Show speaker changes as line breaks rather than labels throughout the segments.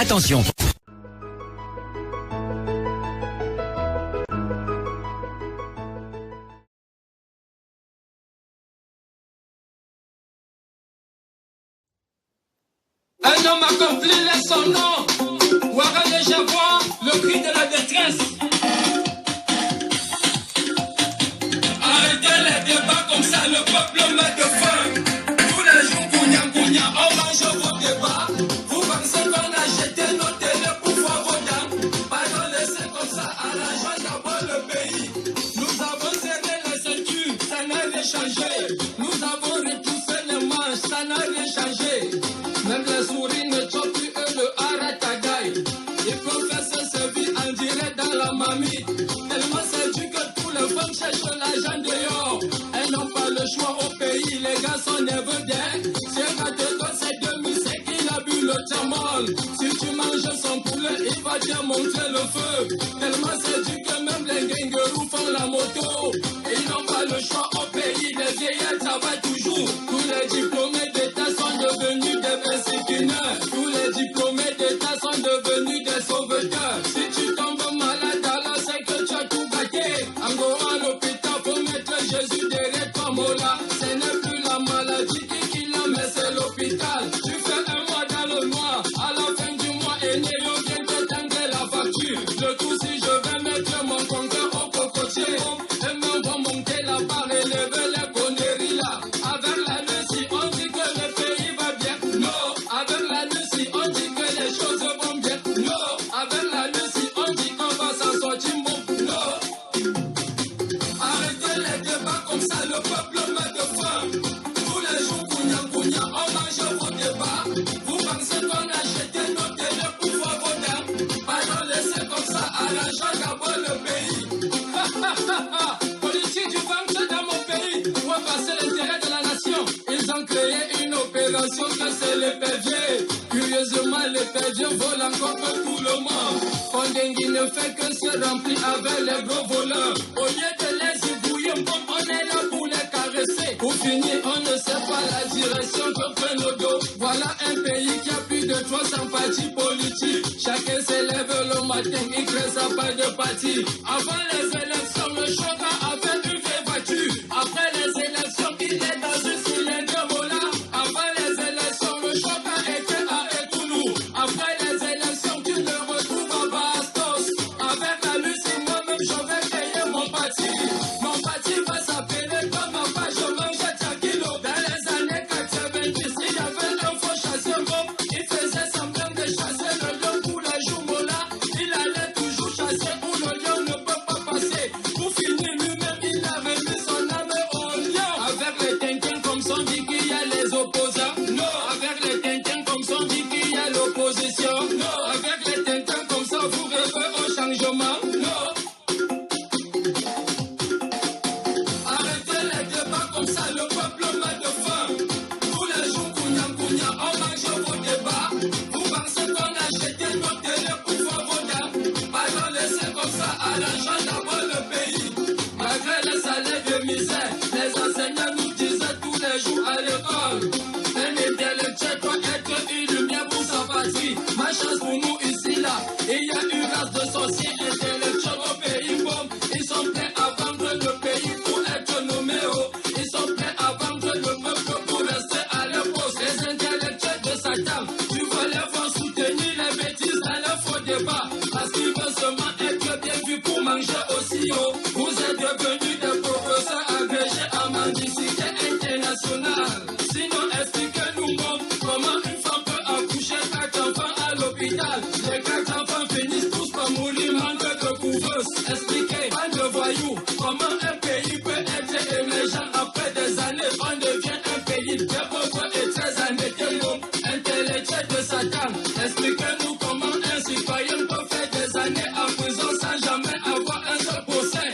Attention.
Un homme accompli laisse son nom. Ouara le jaguar, le cri de la détresse. Arrêtez les débats comme ça, le peuple meurt de faim. Tous les jours, Kounia, on mange vos débats. Vous pensez qu'on a jeté nos télé pour voir vos dames. Pardon, laissez comme ça, à l'argent d'abord le pays. Nous avons serré la ceinture, ça n'a rien changé. Nous avons retroussé les manches, ça n'a rien changé. Même les souris ne chopent plus le haratagaï. Il faut faire se servir en direct dans la mamie. Tellement c'est dur que tous les femmes cherchent l'argent dehors. Elles n'ont pas le choix au pays, les gars sont nerveux d'air. Si un gars te donne ses 2005, il a bu le thermol. Si tu manges son poulet, il va te montrer le feu. Tellement c'est dur que même les gangerous font la moto. Ils n'ont pas le choix au pays, les vieillards travaillent toujours. Tous les diplômés d'État sont devenus des persécuteurs. Tous les diplômés d'État sont devenus des sauveteurs. Si tu tombes malade, alors c'est que tu as tout gâté. En gros, à l'hôpital, faut mettre Jésus derrière toi, Mola. Ce n'est plus la maladie qui l'a, mais c'est l'hôpital. Tu fais un mois dans le noir, à la fin du mois, Néo vient te tendre la facture. Le tout, si je vais mettre mon compteur au cocotier, et même va monter la barre et lever les conneries là. Avec la Russie, on dit que le pays va bien. Non, avec la Russie, on dit que les choses vont bien. Non, avec la Russie, on dit qu'on va s'en sortir. Non, arrêtez les débats comme ça, le peuple meurt de faim. Tous les jours, Kounia, on mange vos débats. Vous pensez qu'on a jeté nos télé pour voir vos dames. Pardon, laissez comme ça, à l'argent d'abord le pays. Politique du ventre dans mon pays, pour passer l'intérêt de la nation. Ils ont créé une opération que c'est l'épervier. Curieusement, l'épervier vole encore que tout le monde. Kondengui ne fait que se remplir avec les gros voleurs. Au lieu de les ébouiller, on est là pour les caresser. Pour finir, on ne sait pas la direction que prennent nos dos. Voilà un pays qui a plus de 300 partis politiques. Chacun s'élève le matin, il crée sa part de parti. Avant les élections, le choca avait une vieille voiture. Après les élections, il est dans une cylindre Mola. Avant les élections, le choca était à Etounou. Après les élections, tu le retrouves à Bastos. Avec la Lucie, moi-même, je vais payer mon parti. Mon parti va s'appeler comme ma page, je mange tranquillo. Dans les années 90, il y avait un faux chasseur bon. Il faisait semblant de chasser le lion pour la joue Mola. Il allait toujours chasser où le lion ne peut pas passer. Pour finir, lui-même, il a remis son âme au lion. Avec les tintin comme son dit qu'il y a les opposants. Non, avec les tintin comme son dit qu'il y a l'opposition. Non, avec les tintin comme ça, vous rêvez au changement. Non. Arrêtez les débats comme ça, le peuple meurt de faim. Tous les jours, Kounia, on mange vos débats. Vous pensez qu'on a jeté nos télé pour voir vos dames. Pardon, laissez comme ça, à l'argent d'abord le pays. Malgré les salaires de misère, les enseignants nous disaient tous les jours à l'école. Un intellectuel doit être une lumière pour sa patrie. Ma chance pour nous ici, là, il y a une race de sorciers intellectuels au pays bon. Ils sont prêts à vendre le pays pour être nommés. Ils sont prêts à vendre le peuple pour rester à leur poste. Les intellectuels de Satan, tu vas les voir soutenir les bêtises dans leur faux débat. Parce qu'ils veulent seulement être bien vus pour manger aussi haut. Vous êtes devenus des professeurs agrégés en mendicité internationale. Sinon, expliquez-nous comment une femme peut accoucher 4 enfants à l'hôpital. Les 4 enfants finissent tous par mourir manque de couveuse. Expliquez, pas de voyous, comment un pays peut être émergent après des années. On devient un pays très pauvre et très endetté. Intellectuel de Satan, expliquez-nous comment un citoyen peut faire des années en prison sans jamais avoir un seul procès.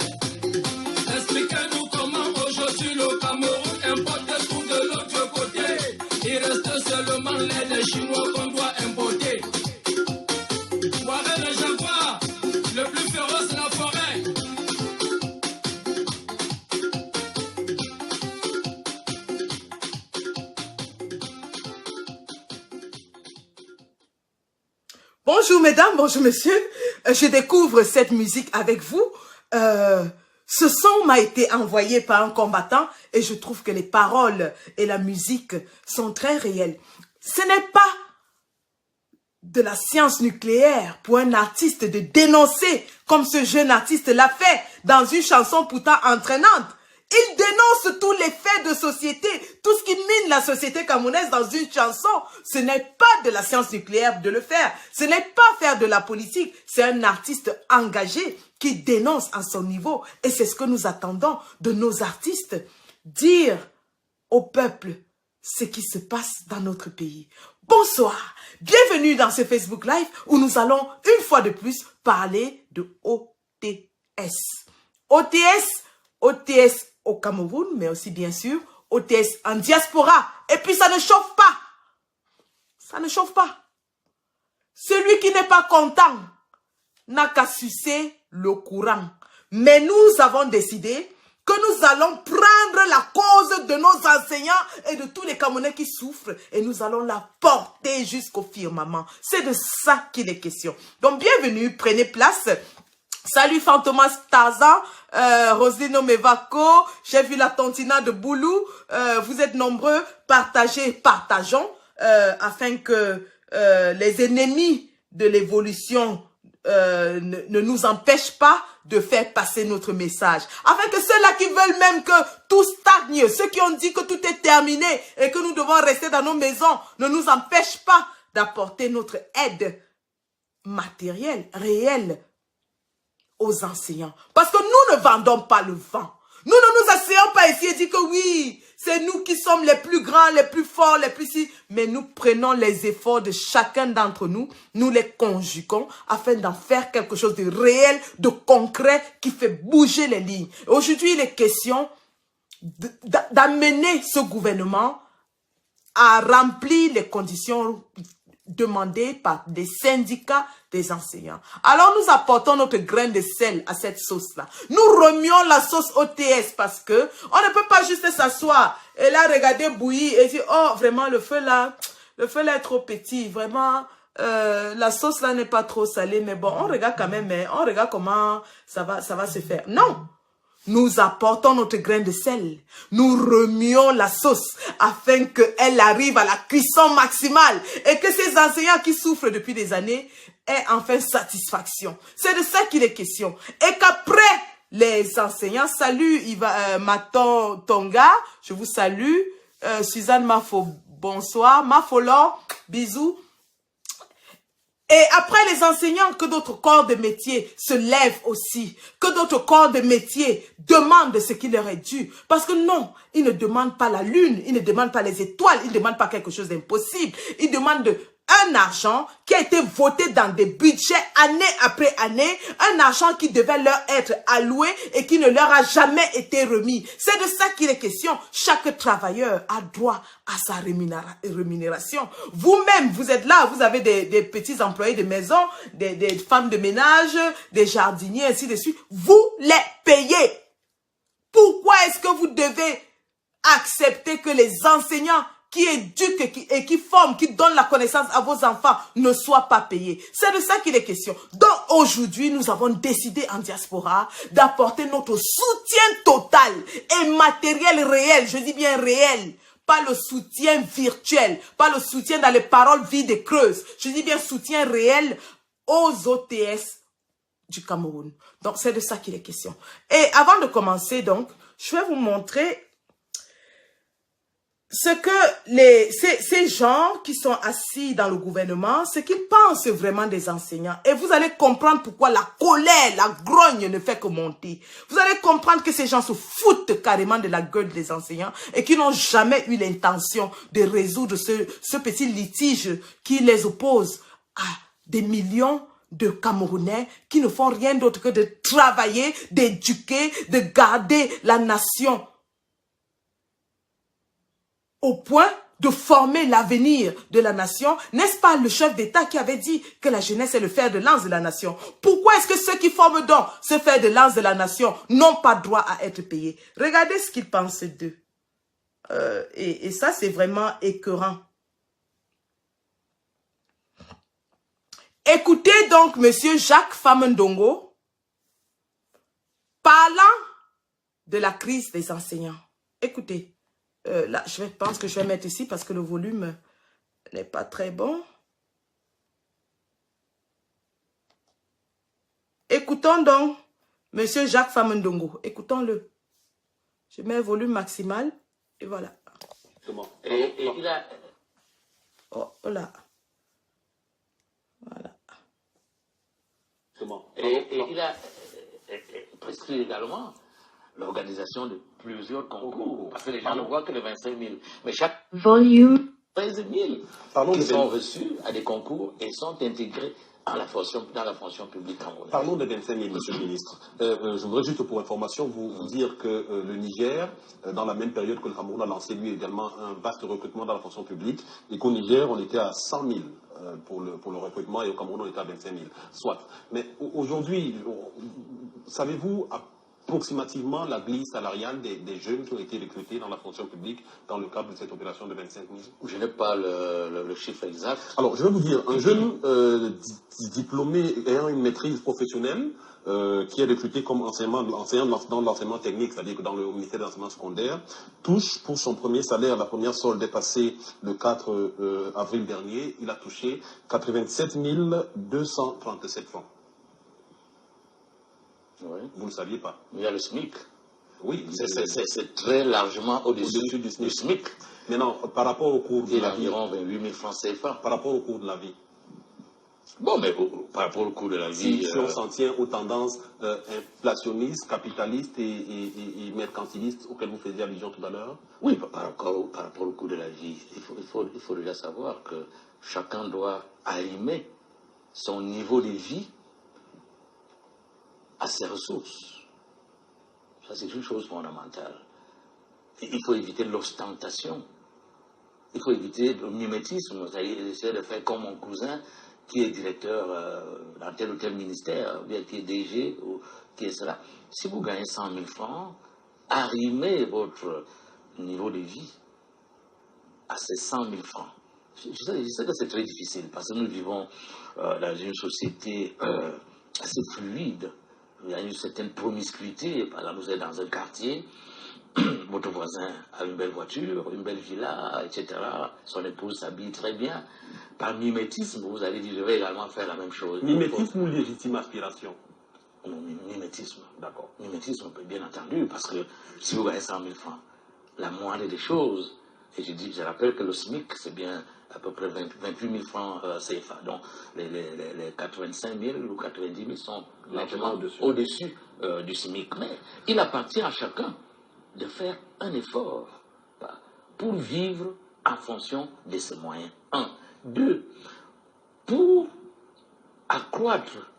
Expliquez-nous comment aujourd'hui le Cameroun importe tout de l'autre côté. Il reste seulement lait des Chinois qu'on doit importer. Voilà le jaguar, le plus féroce de la forêt.
Bonjour mesdames, bonjour messieurs. Je découvre cette musique avec vous. Ce son m'a été envoyé par un combattant et je trouve que les paroles et la musique sont très réelles. Ce n'est pas de la science nucléaire pour un artiste de dénoncer comme ce jeune artiste l'a fait dans une chanson pourtant entraînante. Il dénonce tous les faits de société, tout ce qui mine la société camerounaise dans une chanson. Ce n'est pas de la science nucléaire de le faire. Ce n'est pas faire de la politique. C'est un artiste engagé qui dénonce à son niveau. Et c'est ce que nous attendons de nos artistes. Dire au peuple ce qui se passe dans notre pays. Bonsoir. Bienvenue dans ce Facebook Live où nous allons une fois de plus parler de OTS. OTS au Cameroun, mais aussi bien sûr OTS en diaspora. Et puis ça ne chauffe pas. Ça ne chauffe pas. Celui qui n'est pas content n'a qu'à sucer le courant. Mais nous avons décidé que nous allons prendre la cause de nos enseignants et de tous les Camerounais qui souffrent et nous allons la porter jusqu'au firmament. C'est de ça qu'il est question. Donc bienvenue, prenez place. Salut Fantomas Tarzan, Roselyne Omevako, j'ai vu la Tontina de Boulou, vous êtes nombreux, partagez, partageons, afin que les ennemis de l'évolution ne nous empêchent pas de faire passer notre message. Afin que ceux-là qui veulent même que tout stagne, ceux qui ont dit que tout est terminé et que nous devons rester dans nos maisons, ne nous empêchent pas d'apporter notre aide matérielle, réelle, aux enseignants. Parce que nous ne vendons pas le vent. Nous ne nous asseyons pas ici et disons que oui, c'est nous qui sommes les plus grands, les plus forts, les plus si. Mais nous prenons les efforts de chacun d'entre nous, nous les conjuguons afin d'en faire quelque chose de réel, de concret, qui fait bouger les lignes. Aujourd'hui, il est question d'amener ce gouvernement à remplir les conditions demandées par des syndicats des enseignants. Alors nous apportons notre grain de sel à cette sauce-là. Nous remuons la sauce OTS parce que on ne peut pas juste s'asseoir et là regarder bouillir et dire oh vraiment le feu là est trop petit, vraiment la sauce là n'est pas trop salée, mais bon on regarde quand même, mais on regarde comment ça va se faire. Non! Nous apportons notre grain de sel. Nous remuons la sauce afin qu'elle arrive à la cuisson maximale et que ces enseignants qui souffrent depuis des années aient enfin satisfaction. C'est de ça qu'il est question. Et qu'après les enseignants, salut Maton Tonga, je vous salue. Suzanne Mafo, bonsoir. Mafolor, bisous. Et après les enseignants, que d'autres corps de métier se lèvent aussi. Que d'autres corps de métier demandent ce qui leur est dû. Parce que non, ils ne demandent pas la lune, ils ne demandent pas les étoiles, ils ne demandent pas quelque chose d'impossible. Ils demandent un argent qui a été voté dans des budgets année après année, un argent qui devait leur être alloué et qui ne leur a jamais été remis. C'est de ça qu'il est question. Chaque travailleur a droit à sa rémunération. Vous-même, vous êtes là, vous avez des petits employés de maison, des femmes de ménage, des jardiniers, ainsi de suite. Vous les payez. Pourquoi est-ce que vous devez accepter que les enseignants qui éduquent et qui forment, qui donnent la connaissance à vos enfants ne soient pas payés? C'est de ça qu'il est question. Donc aujourd'hui, nous avons décidé en diaspora d'apporter notre soutien total et matériel réel, je dis bien réel, pas le soutien virtuel, pas le soutien dans les paroles vides et creuses, je dis bien soutien réel aux OTS du Cameroun. Donc c'est de ça qu'il est question. Et avant de commencer donc, je vais vous montrer ce que ces gens qui sont assis dans le gouvernement, ce qu'ils pensent vraiment des enseignants. Et vous allez comprendre pourquoi la colère, la grogne ne fait que monter. Vous allez comprendre que ces gens se foutent carrément de la gueule des enseignants et qui n'ont jamais eu l'intention de résoudre ce petit litige qui les oppose à des millions de Camerounais qui ne font rien d'autre que de travailler, d'éduquer, de garder la nation au point de former l'avenir de la nation. N'est-ce pas le chef d'État qui avait dit que la jeunesse est le fer de lance de la nation? Pourquoi est-ce que ceux qui forment donc ce fer de lance de la nation n'ont pas droit à être payés? Regardez ce qu'ils pensent d'eux. Et ça, c'est vraiment écœurant. Écoutez donc Monsieur Jacques Famendongo parlant de la crise des enseignants. Écoutez, là, je pense que je vais mettre ici parce que le volume n'est pas très bon. Écoutons donc Monsieur Jacques Famendongo. Écoutons-le. Je mets le volume maximal et voilà.
Et il a...
Oh là. Voilà.
Et il a prescrit également l'organisation de plusieurs concours. Parce que les gens ne voient que les 25 000. Mais chaque volume, 13 000 qui sont reçus à des concours et sont intégrés dans la fonction publique camerounaise.
Parlons de 25 000, monsieur le ministre. Je voudrais juste pour information vous dire que le Niger, dans la même période que le Cameroun a lancé lui également un vaste recrutement dans la fonction publique, et qu'au Niger, on était à 100 000 pour le recrutement et au Cameroun, on était à 25 000. Soit. Mais aujourd'hui, savez-vous approximativement la grille salariale des jeunes qui ont été recrutés dans la fonction publique dans le cadre de cette opération de 25 000?
Je n'ai pas le chiffre exact.
Alors, je vais vous dire, un jeune diplômé ayant une maîtrise professionnelle qui est recruté comme enseignant dans l'enseignement technique, c'est-à-dire que dans le ministère de l'enseignement secondaire, touche pour son premier salaire, la première solde est passée le 4 avril dernier, il a touché 87 237 francs.
Oui.
Vous ne le saviez pas?
Il y a le SMIC.
Oui.
C'est très largement au-dessus du SMIC.
Maintenant, par rapport au cours de la vie.
Environ 28 000 francs CFA.
Par rapport au cours de la vie.
Bon, mais par rapport au cours de la vie...
Si on s'en tient aux tendances inflationnistes, capitalistes et mercantilistes auxquelles vous faisiez allusion tout à l'heure.
Oui, par rapport au cours de la vie, il faut déjà savoir que chacun doit arrimer son niveau de vie à ses ressources. Ça, c'est une chose fondamentale. Il faut éviter l'ostentation. Il faut éviter le mimétisme. C'est-à-dire essayer de faire comme mon cousin qui est directeur dans tel ou tel ministère, ou bien qui est DG, ou qui est cela. Si vous gagnez 100 000 francs, arrimez votre niveau de vie à ces 100 000 francs. Je sais que c'est très difficile parce que nous vivons dans une société assez fluide. Il y a une certaine promiscuité. Par exemple, vous êtes dans un quartier, votre voisin a une belle voiture, une belle villa, etc. Son épouse s'habille très bien. Par mimétisme, vous allez dire, je vais également faire la même chose.
Mimétisme ou légitime aspiration?
Non, mimétisme. D'accord. Mimétisme, bien entendu, parce que si vous gagnez 100 000 francs, la moindre des choses, et je rappelle que le SMIC, c'est bien à peu près 28 000 francs CFA. Donc, les 85 000 ou 90 000 sont largement au-dessus du SMIC. Mais il appartient à chacun de faire un effort pour vivre en fonction de ses moyens. 1. 2. Pour accroître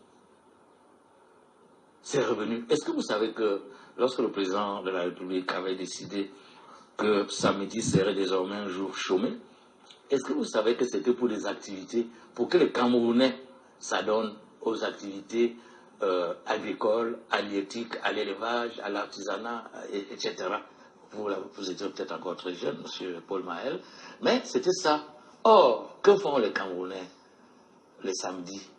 ses revenus. Est-ce que vous savez que lorsque le président de la République avait décidé que samedi serait désormais un jour chômé, est-ce que vous savez que c'était pour des activités, pour que les Camerounais s'adonnent aux activités agricoles, halieutiques, à l'élevage, à l'artisanat, etc. Vous étiez peut-être encore très jeune, M. Paul Mahel, mais c'était ça. Or, que font les Camerounais les samedis?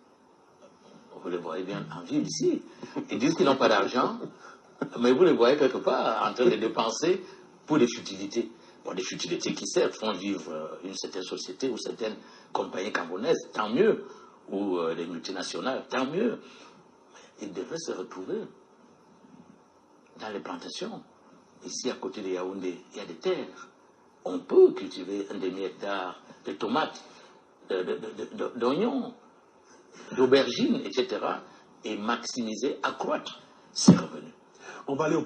Vous les voyez bien en ville ici. Ils disent qu'ils n'ont pas d'argent, mais vous les voyez quelque part en train de dépenser pour des futilités. Bon, des futilités qui certes font vivre une certaine société ou certaines compagnies camerounaises, tant mieux, ou des multinationales, tant mieux. Ils devraient se retrouver dans les plantations. Ici, à côté de Yaoundé, il y a des terres. On peut cultiver un demi-hectare de tomates, d'oignons, d'aubergines, etc. et maximiser, accroître ses revenus.
On va aller au...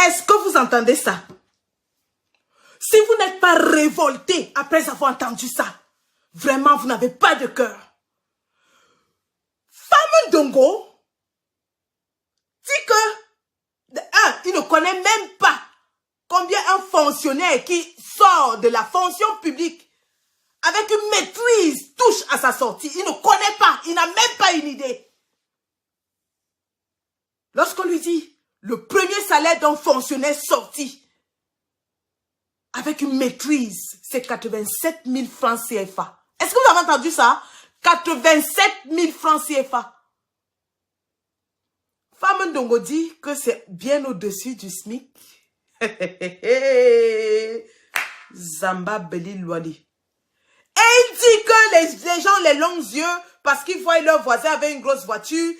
Est-ce que vous entendez ça? Si vous n'êtes pas révolté après avoir entendu ça, vraiment, vous n'avez pas de cœur. Famendongo dit que, de un, il ne connaît même pas combien un fonctionnaire qui sort de la fonction publique avec une maîtrise touche à sa sortie. Il ne connaît pas, il n'a même pas une idée. Lorsqu'on lui dit le premier salaire d'un fonctionnaire sorti avec une maîtrise, c'est 87 000 francs CFA. Est-ce que vous avez entendu ça? 87 000 francs CFA. Femme Ndongo dit que c'est bien au-dessus du SMIC. Zamba Beli Louali. Et il dit que les gens les longs yeux, parce qu'ils voient leur voisin avec une grosse voiture,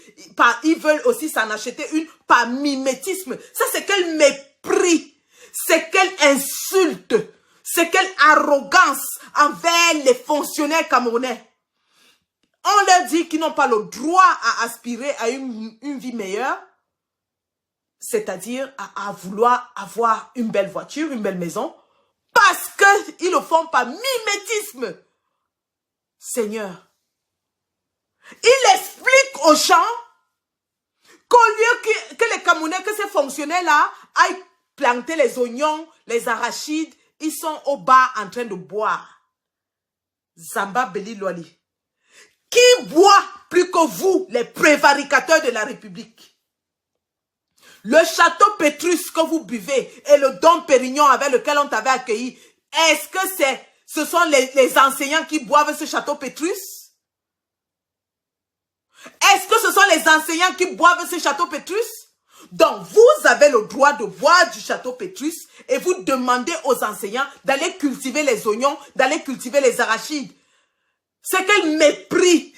ils veulent aussi s'en acheter une par mimétisme. Ça, c'est quel mépris, c'est quelle insulte, c'est quelle arrogance envers les fonctionnaires camerounais. On leur dit qu'ils n'ont pas le droit à aspirer à une vie meilleure, c'est-à-dire à vouloir avoir une belle voiture, une belle maison, parce qu'ils le font par mimétisme. Seigneur, il explique aux gens qu'au lieu que les Camerounais, que ces fonctionnaires-là aillent planter les oignons, les arachides, ils sont au bas en train de boire. Zamba Beli Louali. Qui boit plus que vous, les prévaricateurs de la République? Le château Pétrus que vous buvez et le Dom Pérignon avec lequel on t'avait accueilli, est-ce que ce sont les enseignants qui boivent ce château Pétrus? Est-ce que ce sont les enseignants qui boivent ce château Pétrus? Donc, vous avez le droit de boire du château Pétrus et vous demandez aux enseignants d'aller cultiver les oignons, d'aller cultiver les arachides. C'est quel mépris,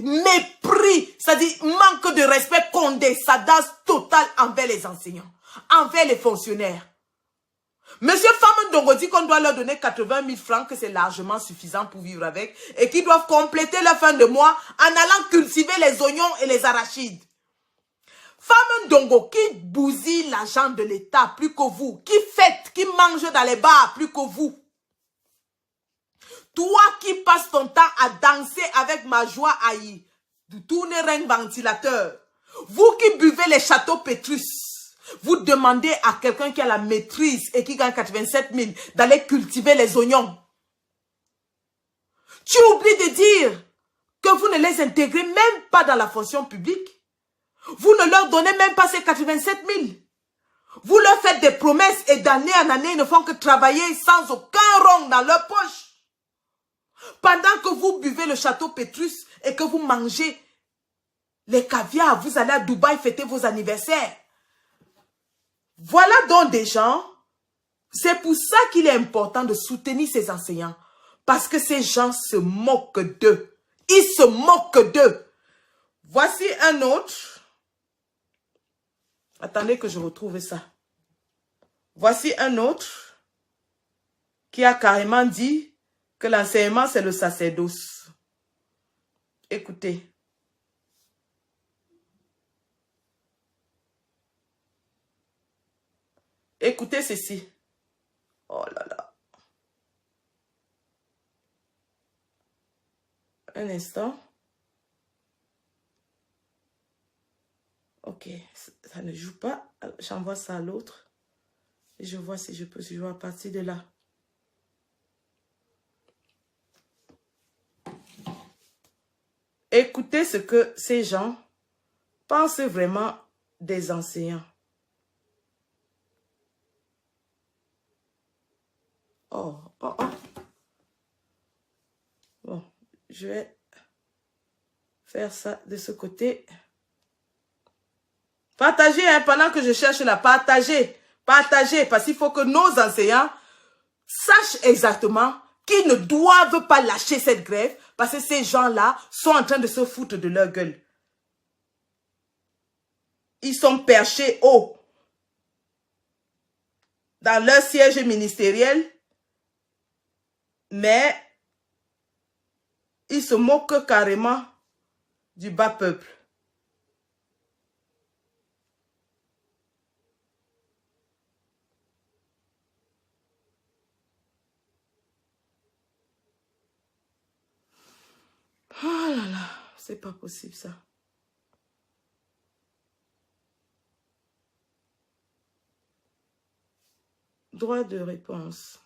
c'est-à-dire manque de respect, condescendance totale envers les enseignants, envers les fonctionnaires. Monsieur Femme Ndongo dit qu'on doit leur donner 80 000 francs, que c'est largement suffisant pour vivre avec, et qu'ils doivent compléter la fin de mois en allant cultiver les oignons et les arachides. Femme Ndongo qui bousille l'argent de l'État plus que vous, qui fête, qui mange dans les bars plus que vous. Toi qui passes ton temps à danser avec ma joie Aïe, de tourner un ventilateur. Vous qui buvez les châteaux Pétrus, vous demandez à quelqu'un qui a la maîtrise et qui gagne 87 000 d'aller cultiver les oignons. Tu oublies de dire que vous ne les intégrez même pas dans la fonction publique. Vous ne leur donnez même pas ces 87 000. Vous leur faites des promesses et d'année en année, ils ne font que travailler sans aucun rond dans leur poche. Pendant que vous buvez le château Pétrus et que vous mangez les caviars, vous allez à Dubaï fêter vos anniversaires. Voilà donc des gens, c'est pour ça qu'il est important de soutenir ces enseignants. Parce que ces gens se moquent d'eux. Ils se moquent d'eux. Voici un autre. Attendez que je retrouve ça. Voici un autre qui a carrément dit que l'enseignement, c'est le sacerdoce. Écoutez. Écoutez ceci. Oh là là. Un instant. Ok, ça ne joue pas. J'envoie ça à l'autre. Et je vois si je peux jouer à partir de là. Écoutez ce que ces gens pensent vraiment des enseignants. Oh. Bon, je vais faire ça de ce côté. Partagez, hein, pendant que je cherche là. Partagez, parce qu'il faut que nos enseignants sachent exactement qu'ils ne doivent pas lâcher cette grève parce que ces gens-là sont en train de se foutre de leur gueule. Ils sont perchés haut dans leur siège ministériel, mais ils se moquent carrément du bas peuple. Oh là là, c'est pas possible ça. Droit de réponse.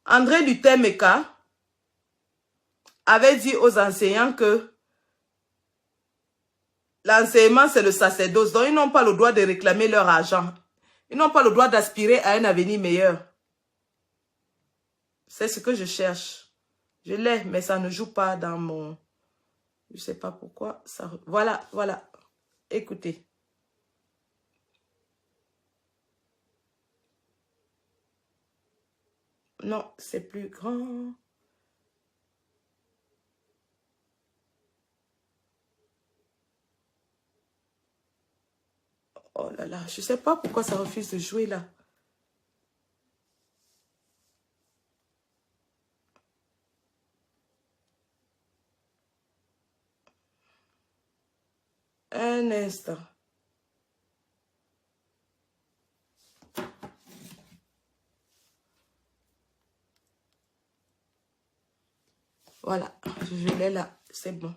André Lutemeka avait dit aux enseignants que l'enseignement c'est le sacerdoce, donc ils n'ont pas le droit de réclamer leur argent. Ils n'ont pas le droit d'aspirer à un avenir meilleur. C'est ce que je cherche. Je l'ai, mais ça ne joue pas dans mon... Je ne sais pas pourquoi. Ça... Voilà, voilà. Écoutez. Non, c'est plus grand. Oh là là, je ne sais pas pourquoi ça refuse de jouer là. Un instant. Voilà, je l'ai là, c'est bon.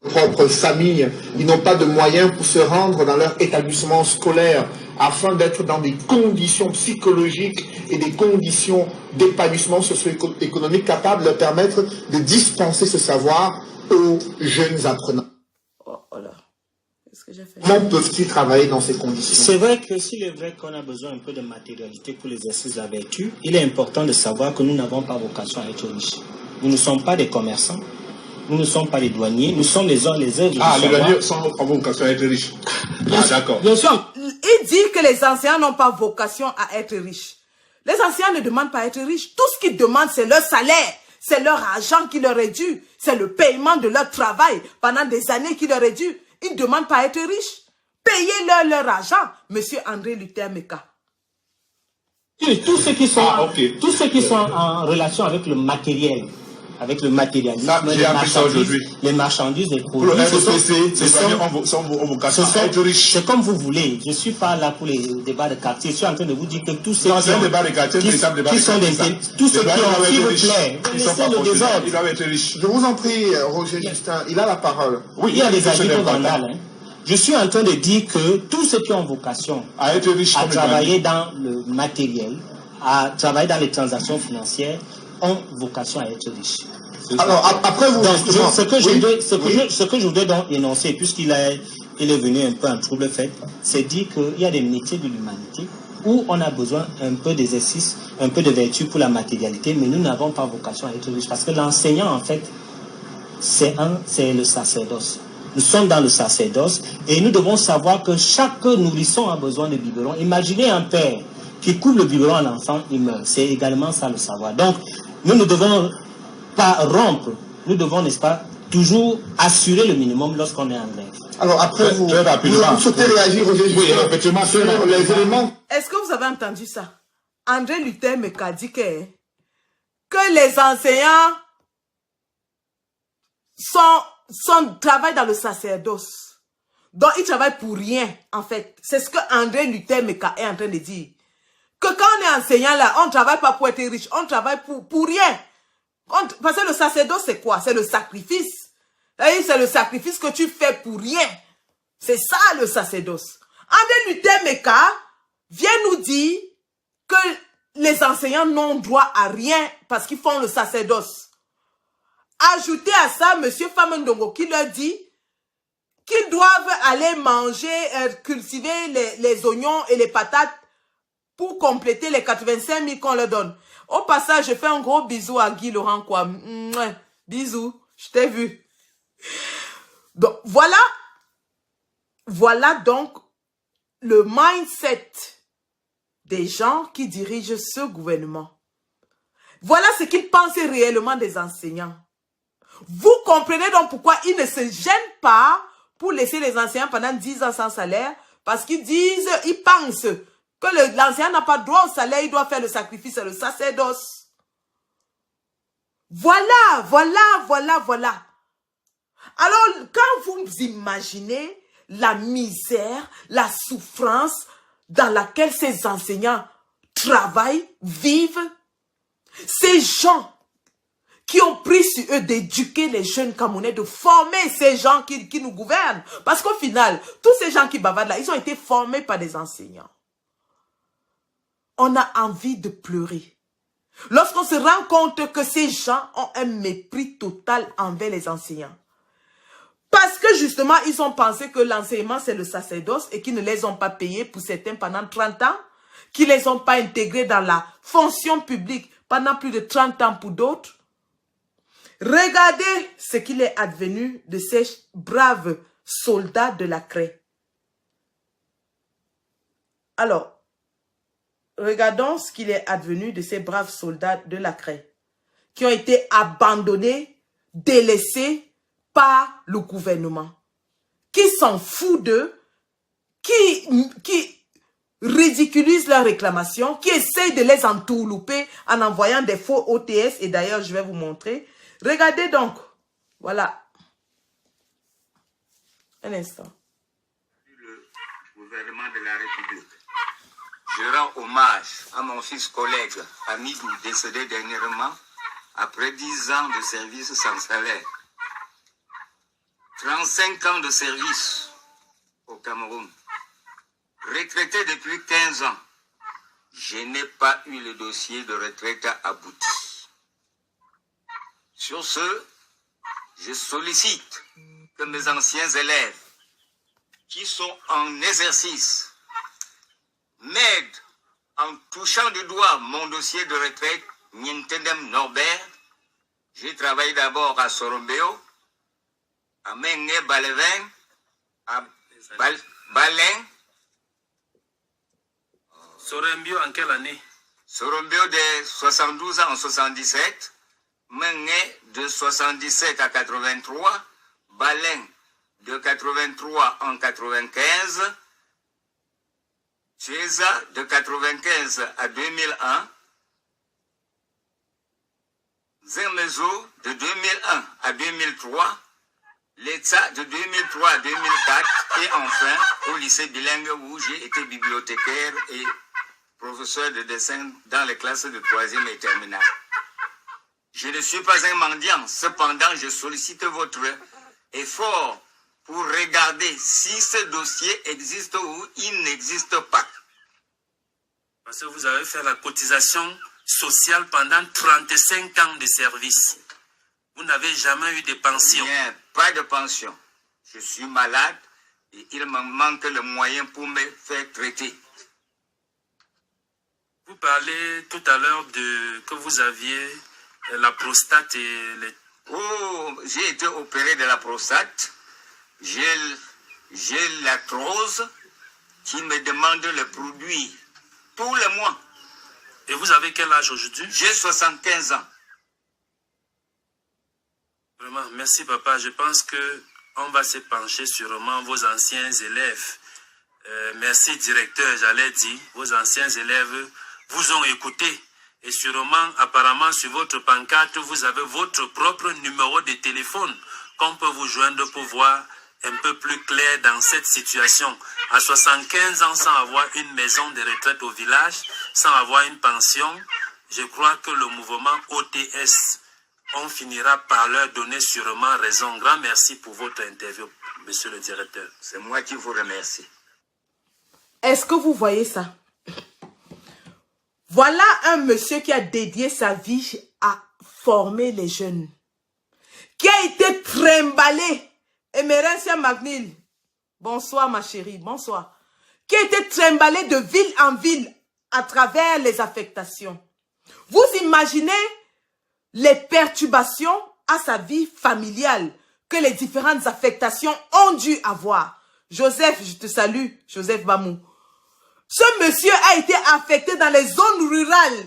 Propres familles, ils n'ont pas de moyens pour se rendre dans leur établissement scolaire afin d'être dans des conditions psychologiques et des conditions d'épanouissement socio-économique capables de leur permettre de dispenser ce savoir aux jeunes apprenants.
Oh là, qu'est-ce que j'ai fait?
Comment peuvent-ils travailler dans ces conditions?
C'est vrai que s'il est vrai qu'on a besoin un peu de matérialité pour l'exercice de la vertu, il est important de savoir que nous n'avons pas vocation à être riches. Nous ne sommes pas des commerçants, nous ne sommes pas des douaniers, nous sommes les œuvres du savoir.
les douaniers sans vocation à être riches. Ah, d'accord.
Bien sûr.
Il dit que les anciens n'ont pas vocation à être riches. Les anciens ne demandent pas à être riches. Tout ce qu'ils demandent, c'est leur salaire. C'est leur argent qui leur est dû. C'est le paiement de leur travail pendant des années qui leur est dû. Ils ne demandent pas à être riches. Payez-leur leur argent, Monsieur André Luther Meka.
Tous ceux qui sont en relation avec le matériel, avec le matérialisme, les marchandises, les produits.
Pour le RCC, ces douaniers ont vocation à être riches.
C'est comme vous voulez. Je ne suis pas là pour les débats de quartier. Je suis en train de vous dire que tous ceux
c'est un débat de quartier,
tous ceux qui ont, s'il vous plaît, laissez le désordre.
Ils doivent être riches.
Je vous en prie, Roger Justin, il a la parole.
Oui, il y a des agités vandales. Je suis en train de dire que tous ceux qui ont vocation
à être riches,
à travailler dans le matériel, à travailler dans les transactions financières, ont vocation à être riches.
Alors, après vous...
Donc, ce que je voudrais donc énoncer, puisqu'il est venu un peu en trouble fait, c'est dire qu'il y a des métiers de l'humanité où on a besoin un peu d'exercice, un peu de vertu pour la matérialité, mais nous n'avons pas vocation à être riches. Parce que l'enseignant, en fait, c'est le sacerdoce. Nous sommes dans le sacerdoce et nous devons savoir que chaque nourrisson a besoin de biberon. Imaginez un père qui coupe le biberon à l'enfant, il meurt. C'est également ça le savoir. Donc, nous ne devons pas rompre. Nous devons, n'est-ce pas, toujours assurer le minimum lorsqu'on est en grève.
Alors après, vous souhaitez réagir, Roger Justin, effectivement, sur les éléments.
Est-ce que vous avez entendu ça? André Luther Meka dit que les enseignants travaillent dans le sacerdoce. Donc, ils travaillent pour rien, en fait. C'est ce que André Luther Meka est en train de dire. Que quand on est enseignant là, on ne travaille pas pour être riche, on travaille pour rien. Parce que le sacerdoce, c'est quoi? C'est le sacrifice. C'est le sacrifice que tu fais pour rien. C'est ça le sacerdoce. André Luther Meka vient nous dire que les enseignants n'ont droit à rien parce qu'ils font le sacerdoce. Ajoutez à ça M. Famendongo qui leur dit qu'ils doivent aller manger, cultiver les oignons et les patates pour compléter les 85 000 qu'on leur donne. Au passage, je fais un gros bisou à Guy Laurent Kwam. Bisous, je t'ai vu. Donc, voilà donc le mindset des gens qui dirigent ce gouvernement. Voilà ce qu'ils pensent réellement des enseignants. Vous comprenez donc pourquoi ils ne se gênent pas pour laisser les enseignants pendant 10 ans sans salaire, parce qu'ils disent, ils pensent que l'enseignant n'a pas droit au salaire, il doit faire le sacrifice et le sacerdoce. Voilà. Alors, quand vous imaginez la misère, la souffrance dans laquelle ces enseignants travaillent, vivent, ces gens qui ont pris sur eux d'éduquer les jeunes Camerounais, de former ces gens qui nous gouvernent. Parce qu'au final, tous ces gens qui bavardent là, ils ont été formés par des enseignants. On a envie de pleurer. Lorsqu'on se rend compte que ces gens ont un mépris total envers les enseignants. Parce que justement, ils ont pensé que l'enseignement, c'est le sacerdoce et qu'ils ne les ont pas payés pour certains pendant 30 ans, qu'ils ne les ont pas intégrés dans la fonction publique pendant plus de 30 ans pour d'autres. Regardez ce qu'il est advenu de ces braves soldats de la craie. Alors, regardons ce qu'il est advenu de ces braves soldats de la craie qui ont été abandonnés, délaissés par le gouvernement, qui s'en fout d'eux, qui ridiculisent leurs réclamations, qui essayent de les entourlouper en envoyant des faux OTS. Et d'ailleurs, je vais vous montrer. Regardez donc. Voilà. Un instant.
Le gouvernement de la République. Je rends hommage à mon fils collègue, Amidou, décédé dernièrement, après 10 ans de service sans salaire. 35 ans de service au Cameroun. Retraité depuis 15 ans, je n'ai pas eu le dossier de retraite abouti. Sur ce, je sollicite que mes anciens élèves qui sont en exercice m'aident en touchant du doigt mon dossier de retraite Nientendem Norbert. J'ai travaillé d'abord à Sorombeo, à Mengue Balevin, à Balin.
Sorombeo en quelle année?
Sorombeo de 72 ans en 77, Mengue de 77 à 83, Balin de 83 en 95, Chiesa de 95 à 2001, Zermezo de 2001 à 2003, l'ETSA de 2003 à 2004 et enfin au lycée bilingue où j'ai été bibliothécaire et professeur de dessin dans les classes de 3e et terminale. Je ne suis pas un mendiant, cependant je sollicite votre effort pour regarder si ce dossier existe ou il n'existe pas.
Parce que vous avez fait la cotisation sociale pendant 35 ans de service. Vous n'avez jamais eu de pension.
Bien, pas de pension. Je suis malade et il me manque le moyen pour me faire traiter.
Vous parlez tout à l'heure de que vous aviez la prostate et les...
Oh, j'ai été opéré de la prostate. J'ai l'arthrose qui me demande le produit tous les mois.
Et vous avez quel âge aujourd'hui?
J'ai 75 ans.
Vraiment, merci papa. Je pense que on va se pencher sur vos anciens élèves. Merci directeur, j'allais dire. Vos anciens élèves vous ont écouté. Et sûrement, apparemment, sur votre pancarte, vous avez votre propre numéro de téléphone qu'on peut vous joindre pour voir un peu plus clair dans cette situation. À 75 ans, sans avoir une maison de retraite au village, sans avoir une pension, je crois que le mouvement OTS, on finira par leur donner sûrement raison. Grand merci pour votre interview, monsieur le directeur.
C'est moi qui vous remercie.
Est-ce que vous voyez ça? Voilà un monsieur qui a dédié sa vie à former les jeunes, qui a été trimballé. Emerencia Magnil, bonsoir ma chérie, bonsoir. Qui a été trimballé de ville en ville à travers les affectations. Vous imaginez les perturbations à sa vie familiale que les différentes affectations ont dû avoir. Joseph, je te salue, Joseph Bamou. Ce monsieur a été affecté dans les zones rurales.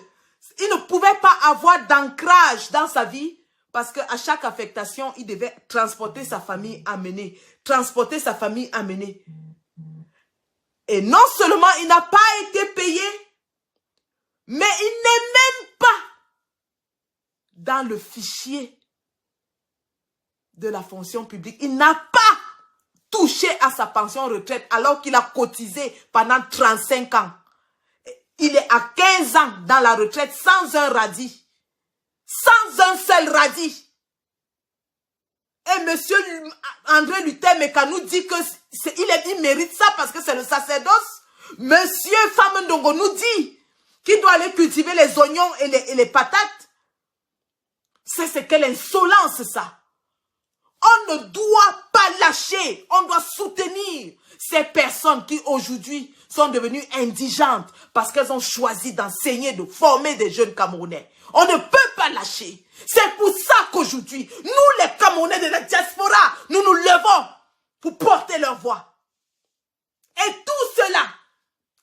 Il ne pouvait pas avoir d'ancrage dans sa vie parce qu'à chaque affectation, il devait transporter sa famille, amener. Transporter sa famille, amener. Et non seulement il n'a pas été payé, mais il n'est même pas dans le fichier de la fonction publique. Il n'a pas touché à sa pension retraite alors qu'il a cotisé pendant 35 ans. Il est à 15 ans dans la retraite sans un radis. Sans un seul radis. Et monsieur André Luther Meka nous dit qu'il mérite ça parce que c'est le sacerdoce. Monsieur Famendongo nous dit qu'il doit aller cultiver les oignons et les patates. C'est quelle insolence ça. On ne doit pas lâcher. On doit soutenir ces personnes qui aujourd'hui sont devenues indigentes parce qu'elles ont choisi d'enseigner, de former des jeunes Camerounais. On ne peut pas lâcher. C'est pour ça qu'aujourd'hui, nous les Camerounais de la diaspora, nous nous levons pour porter leur voix. Et tous ceux-là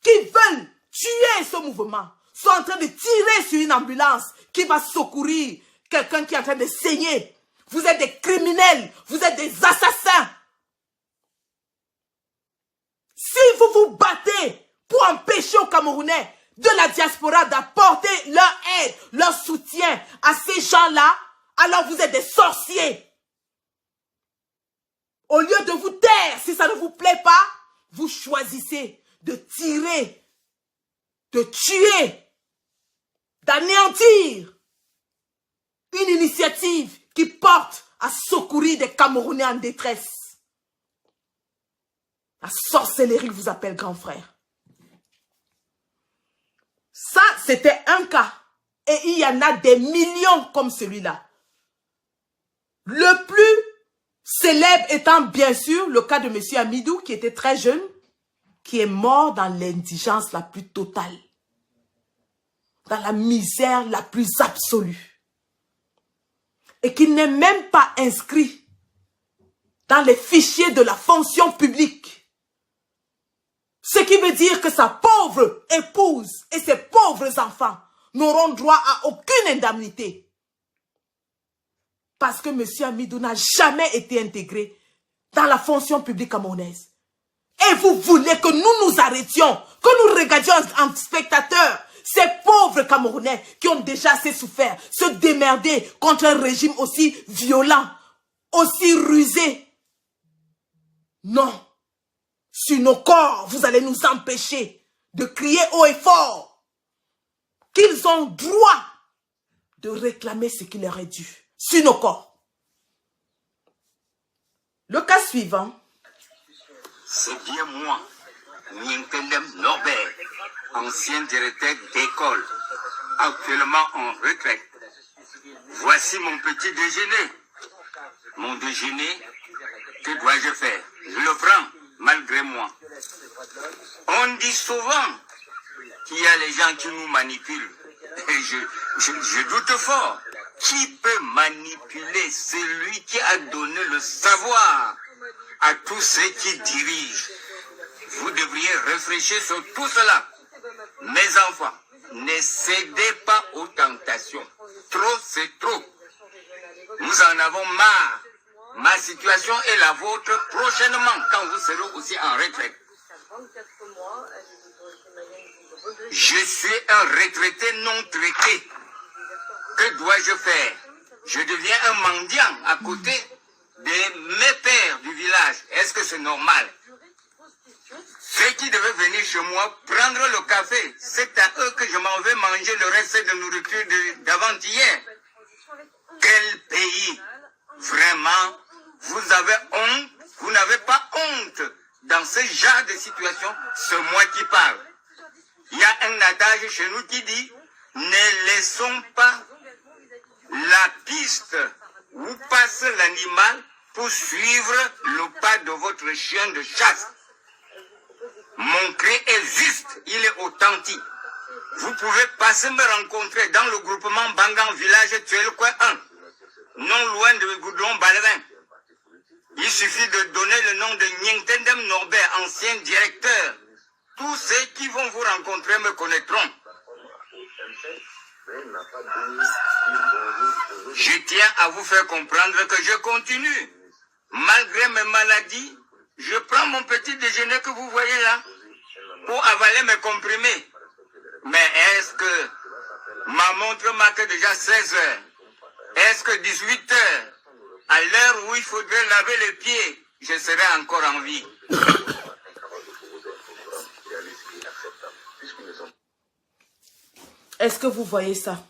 qui veulent tuer ce mouvement sont en train de tirer sur une ambulance qui va secourir quelqu'un qui est en train de saigner. Vous êtes des criminels, vous êtes des assassins. Si vous vous battez pour empêcher aux Camerounais de la diaspora d'apporter leur aide, leur soutien à ces gens-là, alors vous êtes des sorciers. Au lieu de vous taire, si ça ne vous plaît pas, vous choisissez de tirer, de tuer, d'anéantir une initiative qui porte à secourir des Camerounais en détresse. La sorcellerie vous appelle grand frère. Ça, c'était un cas. Et il y en a des millions comme celui-là. Le plus célèbre étant bien sûr le cas de M. Amidou, qui était très jeune, qui est mort dans l'indigence la plus totale. Dans la misère la plus absolue. Et qui n'est même pas inscrit dans les fichiers de la fonction publique. Ce qui veut dire que sa pauvre épouse et ses pauvres enfants n'auront droit à aucune indemnité. Parce que M. Amidou n'a jamais été intégré dans la fonction publique camerounaise. Et vous voulez que nous nous arrêtions, que nous regardions en spectateurs ces pauvres Camerounais qui ont déjà assez souffert, se démerder contre un régime aussi violent, aussi rusé. Non. Sur nos corps, vous allez nous empêcher de crier haut et fort qu'ils ont droit de réclamer ce qui leur est dû. Sur nos corps. Le cas suivant.
C'est bien moi, Nientendem Norbert, ancien directeur d'école, actuellement en retraite. Voici mon petit déjeuner. Mon déjeuner, que dois-je faire? Je le prends, malgré moi. On dit souvent qu'il y a les gens qui nous manipulent. Et je doute fort. Qui peut manipuler celui qui a donné le savoir à tous ceux qui dirigent? Vous devriez réfléchir sur tout cela. Mes enfants, ne cédez pas aux tentations. Trop, c'est trop. Nous en avons marre. Ma situation est la vôtre prochainement, quand vous serez aussi en retraite. Je suis un retraité non traité. Que dois-je faire? Je deviens un mendiant à côté de mes pères du village. Est-ce que c'est normal? Ceux qui devaient venir chez moi prendre le café, c'est à eux que je m'en vais manger le reste de nourriture d'avant-hier. Quel pays! Vraiment, vous avez honte? Vous n'avez pas honte dans ce genre de situation? C'est moi qui parle. Il y a un adage chez nous qui dit: ne laissons pas la piste où passe l'animal pour suivre le pas de votre chien de chasse. Mon cri est juste, il est authentique. Vous pouvez passer me rencontrer dans le groupement Bangan Village Tuelkwe 1, non loin de Goudron Balevin. Il suffit de donner le nom de Nientendem Norbert, ancien directeur. Tous ceux qui vont vous rencontrer me connaîtront. Je tiens à vous faire comprendre que je continue. Malgré mes maladies, je prends mon petit déjeuner que vous voyez là pour avaler mes comprimés. Mais est-ce que ma montre marque déjà 16 heures? Est-ce que 18 heures? À l'heure où il faudrait laver les pieds, je serai encore en vie.
Est-ce que vous voyez ça?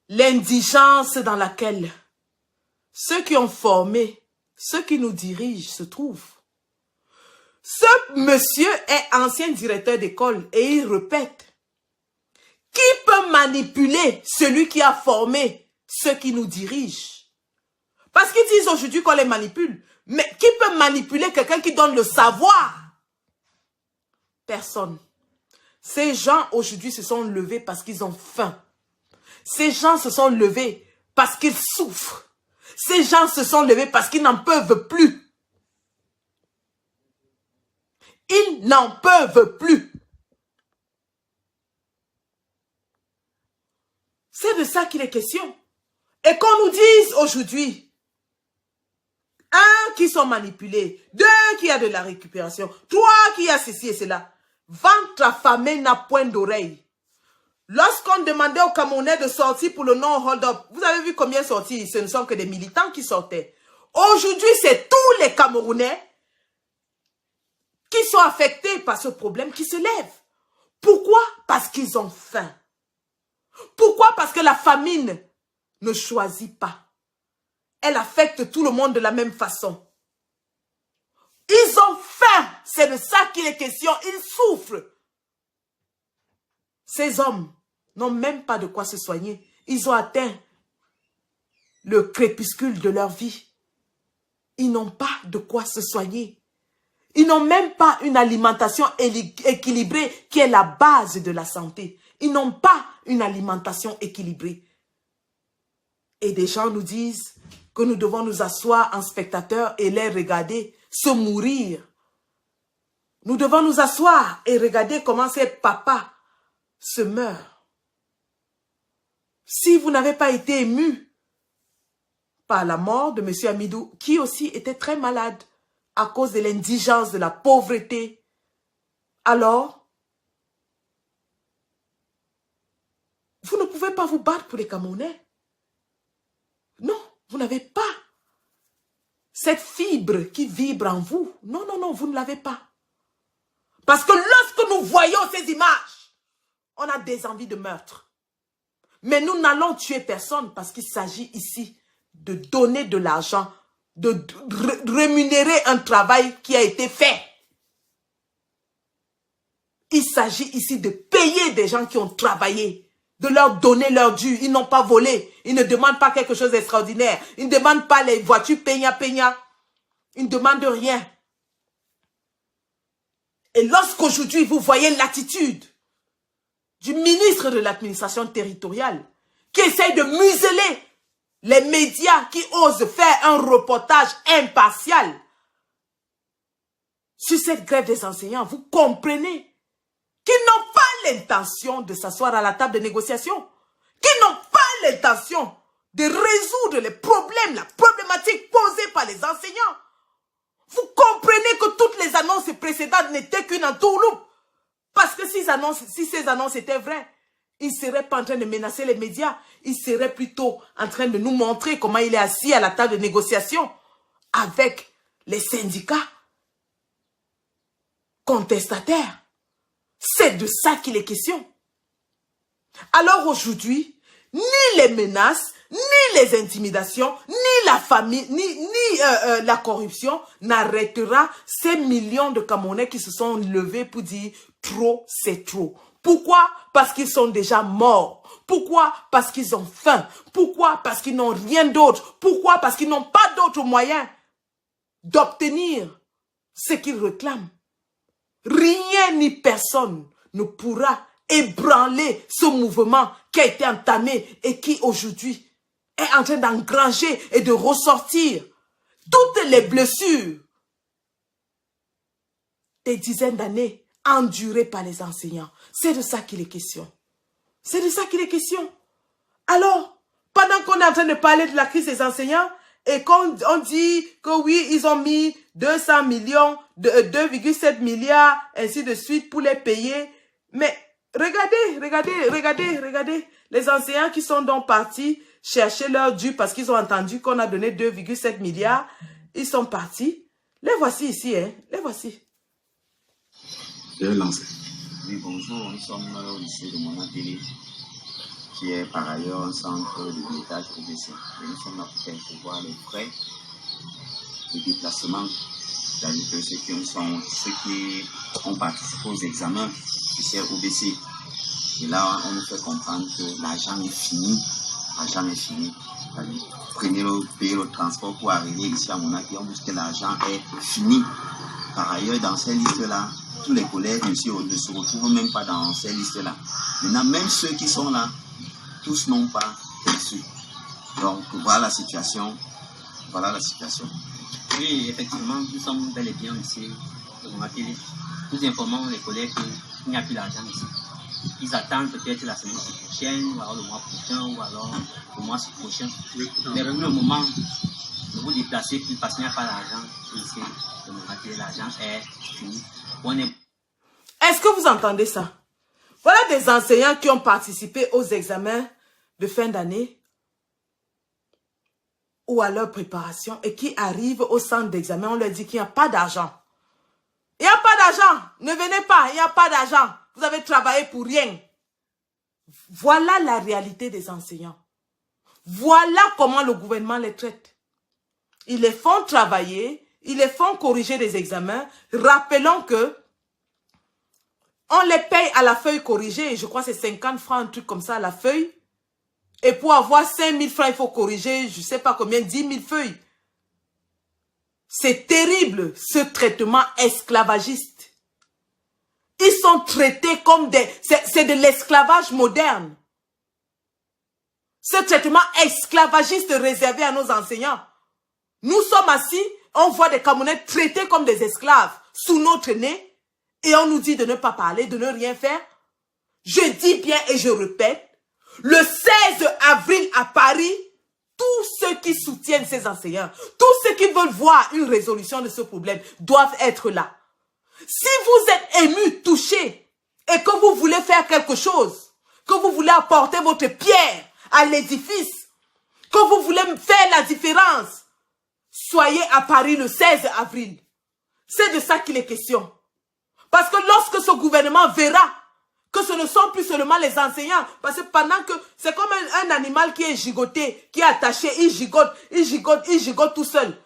L'indigence dans laquelle ceux qui ont formé, ceux qui nous dirigent se trouvent. Ce monsieur est ancien directeur d'école et il répète: qui peut manipuler celui qui a formé ceux qui nous dirigent? Parce qu'ils disent aujourd'hui qu'on les manipule. Mais qui peut manipuler quelqu'un qui donne le savoir? Personne. Ces gens aujourd'hui se sont levés parce qu'ils ont faim. Ces gens se sont levés parce qu'ils souffrent. Ces gens se sont levés parce qu'ils n'en peuvent plus. Ils n'en peuvent plus. C'est de ça qu'il est question. Et qu'on nous dise aujourd'hui, 1, qui sont manipulés, 2, qui a de la récupération, 3, qui a ceci et cela. Ventre affamé n'a point d'oreille. Lorsqu'on demandait aux Camerounais de sortir pour le non-hold-up, vous avez vu combien sortis? Ce ne sont que des militants qui sortaient. Aujourd'hui, c'est tous les Camerounais qui sont affectés par ce problème qui se lèvent. Pourquoi? Parce qu'ils ont faim. Pourquoi? Parce que la famine ne choisit pas. Elle affecte tout le monde de la même façon. Ils ont faim. C'est de ça qu'il est question. Ils souffrent. Ces hommes n'ont même pas de quoi se soigner. Ils ont atteint le crépuscule de leur vie. Ils n'ont pas de quoi se soigner. Ils n'ont même pas une alimentation équilibrée qui est la base de la santé. Ils n'ont pas une alimentation équilibrée. Et des gens nous disent que nous devons nous asseoir en spectateurs et les regarder se mourir. Nous devons nous asseoir et regarder comment ces papas se meurent. Si vous n'avez pas été ému par la mort de M. Amidou, qui aussi était très malade à cause de l'indigence, de la pauvreté, alors, vous ne pouvez pas vous battre pour les Camerounais. Non, vous n'avez pas cette fibre qui vibre en vous. Non, non, non, vous ne l'avez pas. Parce que lorsque nous voyons ces images, on a des envies de meurtre. Mais nous n'allons tuer personne parce qu'il s'agit ici de donner de l'argent, de rémunérer un travail qui a été fait. Il s'agit ici de payer des gens qui ont travaillé, de leur donner leur dû. Ils n'ont pas volé. Ils ne demandent pas quelque chose d'extraordinaire. Ils ne demandent pas les voitures peña. Ils ne demandent rien. Et lorsqu'aujourd'hui, vous voyez l'attitude du ministre de l'administration territoriale qui essaye de museler les médias qui osent faire un reportage impartial sur cette grève des enseignants, vous comprenez qu'ils n'ont pas l'intention de s'asseoir à la table de négociation, qu'ils n'ont pas l'intention de résoudre les problèmes, la problématique posée par les enseignants. Vous comprenez que toutes les annonces précédentes n'étaient qu'une entourloupe. Parce que si ces annonces étaient vraies, il ne serait pas en train de menacer les médias. Il serait plutôt en train de nous montrer comment il est assis à la table de négociation avec les syndicats contestataires. C'est de ça qu'il est question. Alors aujourd'hui, ni les menaces, ni les intimidations, ni la famine, ni la corruption n'arrêtera ces millions de Camerounais qui se sont levés pour dire trop, c'est trop. Pourquoi? Parce qu'ils sont déjà morts. Pourquoi? Parce qu'ils ont faim. Pourquoi? Parce qu'ils n'ont rien d'autre. Pourquoi? Parce qu'ils n'ont pas d'autre moyen d'obtenir ce qu'ils réclament. Rien ni personne ne pourra ébranler ce mouvement qui a été entamé et qui aujourd'hui est en train d'engranger et de ressortir toutes les blessures des dizaines d'années endurées par les enseignants. C'est de ça qu'il est question. C'est de ça qu'il est question. Alors, pendant qu'on est en train de parler de la crise des enseignants et qu'on dit que oui, ils ont mis 200 millions, 2,7 milliards, ainsi de suite pour les payer. Mais regardez, les enseignants qui sont donc partis chercher leur dû parce qu'ils ont entendu qu'on a donné 2,7 milliards. Ils sont partis. Les voici ici, hein. Les voici.
Je vais lancer. Oui, bonjour. Nous sommes au lycée de Monatélé, qui est par ailleurs un centre de pilotage OBC. Et nous sommes là pour percevoir les frais de déplacement. C'est-à-dire que ceux qui ont participé aux examens du CROBC. Et là, on nous fait comprendre que l'argent est fini l'argent est fini. Payer le transport pour arriver ici à Monaco, on dit que l'argent est fini. Par ailleurs, dans ces listes-là, tous les collègues ne se retrouvent même pas dans ces listes-là. Maintenant, même ceux qui sont là, tous n'ont pas reçu. Donc, voilà la situation. Voilà la situation.
Oui, effectivement, nous sommes bel et bien ici, dans la télé. Nous informons les collègues qu'il n'y a plus d'argent ici. Ils attendent peut-être la semaine prochaine, ou alors le mois prochain, ou alors le mois prochain. Mais pour le moment, ne vous déplacez plus parce qu'il n'y a pas d'argent ici. L'argent est fini.
Est-ce que vous entendez ça? Voilà des enseignants qui ont participé aux examens de fin d'année ou à leur préparation et qui arrivent au centre d'examen, on leur dit qu'il n'y a pas d'argent. Il n'y a pas d'argent. Ne venez pas, il n'y a pas d'argent. Vous avez travaillé pour rien. Voilà la réalité des enseignants. Voilà comment le gouvernement les traite. Ils les font travailler, ils les font corriger des examens. Rappelons que on les paye à la feuille corrigée. Je crois que c'est 50 francs, un truc comme ça à la feuille. Et pour avoir 5 000 francs, il faut corriger, je ne sais pas combien, 10 000 feuilles. C'est terrible, ce traitement esclavagiste. Ils sont traités comme des... C'est de l'esclavage moderne. Ce traitement esclavagiste réservé à nos enseignants. Nous sommes assis, on voit des camionnettes traités comme des esclaves sous notre nez et on nous dit de ne pas parler, de ne rien faire. Je dis bien et je répète, le 16 avril à Paris, tous ceux qui soutiennent ces enseignants, tous ceux qui veulent voir une résolution de ce problème doivent être là. Si vous êtes ému, touché, et que vous voulez faire quelque chose, que vous voulez apporter votre pierre à l'édifice, que vous voulez faire la différence, soyez à Paris le 16 avril. C'est de ça qu'il est question. Parce que lorsque ce gouvernement verra que ce ne sont plus seulement les enseignants, parce que pendant que c'est comme un animal qui est gigoté, qui est attaché, il gigote tout seul.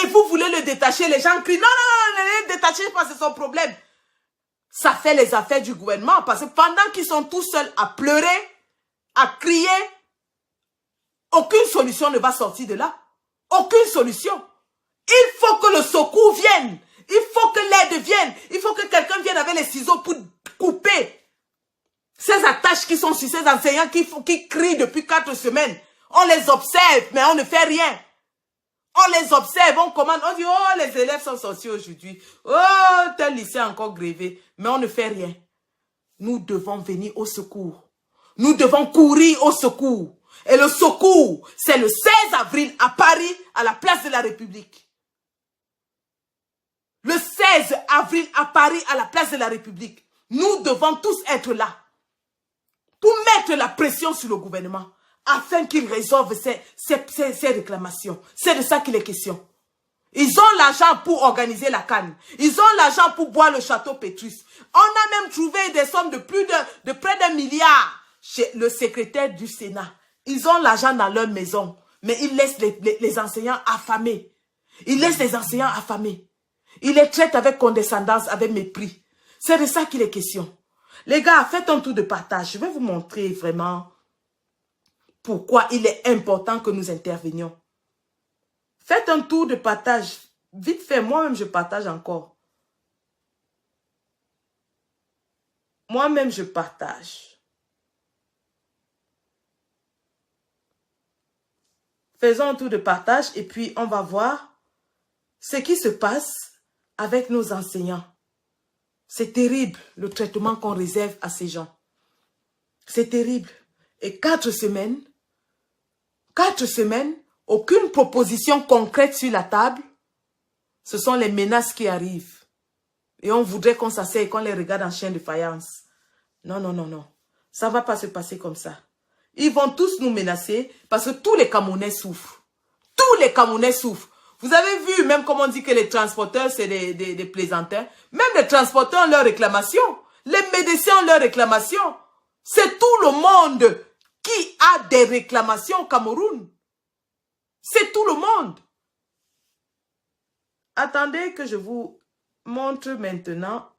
Et vous voulez le détacher, les gens crient, non, ne le détachez pas, c'est son problème. Ça fait les affaires du gouvernement, parce que pendant qu'ils sont tout seuls à pleurer, à crier, aucune solution ne va sortir de là. Aucune solution. Il faut que le secours vienne. Il faut que l'aide vienne. Il faut que quelqu'un vienne avec les ciseaux pour couper ces attaches qui sont sur ces enseignants qui crient depuis 4 semaines. On les observe, mais on ne fait rien. On les observe, on commande, on dit, oh, les élèves sont sortis aujourd'hui. Oh, tel lycée a encore grévé. Mais on ne fait rien. Nous devons venir au secours. Nous devons courir au secours. Et le secours, c'est le 16 avril à Paris, à la place de la République. Le 16 avril à Paris, à la place de la République. Nous devons tous être là pour mettre la pression sur le gouvernement afin qu'il résolve ces réclamations. C'est de ça qu'il est question. Ils ont l'argent pour organiser la CAN. Ils ont l'argent pour boire le château Pétrus. On a même trouvé des sommes de près d'1 milliard chez le secrétaire du Sénat. Ils ont l'argent dans leur maison, mais ils laissent les enseignants affamés. Ils laissent les enseignants affamés. Ils les traitent avec condescendance, avec mépris. C'est de ça qu'il est question. Les gars, faites un tour de partage. Je vais vous montrer vraiment pourquoi il est important que nous intervenions. Faites un tour de partage. Vite fait, moi-même je partage encore. Moi-même je partage. Faisons un tour de partage et puis on va voir ce qui se passe avec nos enseignants. C'est terrible le traitement qu'on réserve à ces gens. C'est terrible. Et 4 semaines, aucune proposition concrète sur la table. Ce sont les menaces qui arrivent. Et on voudrait qu'on s'asseye et qu'on les regarde en chien de faïence. Non, non, non, non. Ça ne va pas se passer comme ça. Ils vont tous nous menacer parce que tous les Camerounais souffrent. Tous les Camerounais souffrent. Vous avez vu, même comme on dit que les transporteurs, c'est des plaisantins. Même les transporteurs ont leurs réclamations. Les médecins ont leurs réclamations. C'est tout le monde qui a des réclamations au Cameroun. C'est tout le monde. Attendez que je vous montre maintenant.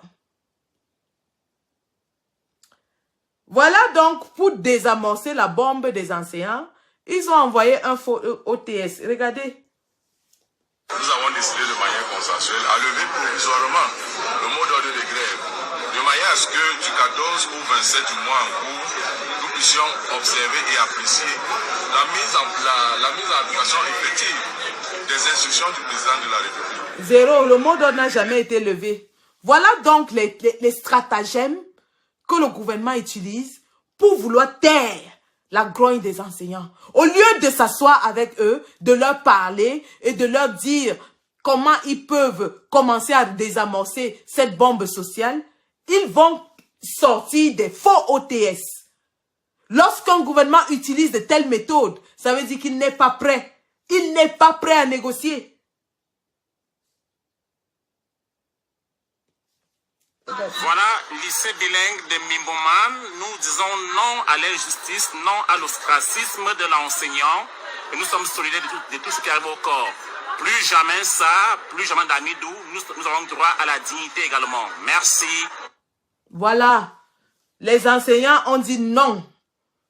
Voilà donc pour désamorcer la bombe des enseignants. Ils ont envoyé un faux OTS. Regardez.
Nous avons décidé de manière consensuelle à lever provisoirement le mot d'ordre de grève, de manière à ce que du 14 au 27 du mois en cours, nous puissions observer et apprécier la mise en application effective des instructions du président de la République.
Zéro, le mot d'ordre n'a jamais été levé. Voilà donc les stratagèmes que le gouvernement utilise pour vouloir taire la grogne des enseignants. Au lieu de s'asseoir avec eux, de leur parler et de leur dire comment ils peuvent commencer à désamorcer cette bombe sociale, ils vont sortir des faux OTS. Lorsqu'un gouvernement utilise de telles méthodes, ça veut dire qu'il n'est pas prêt. Il n'est pas prêt à négocier.
Voilà, lycée bilingue de Mimboman, nous disons non à l'injustice, non à l'ostracisme de l'enseignant. Et nous sommes solidaires de tout ce qui arrive au corps. Plus jamais ça, plus jamais d'Amidou, nous avons droit à la dignité également. Merci.
Voilà, les enseignants ont dit non.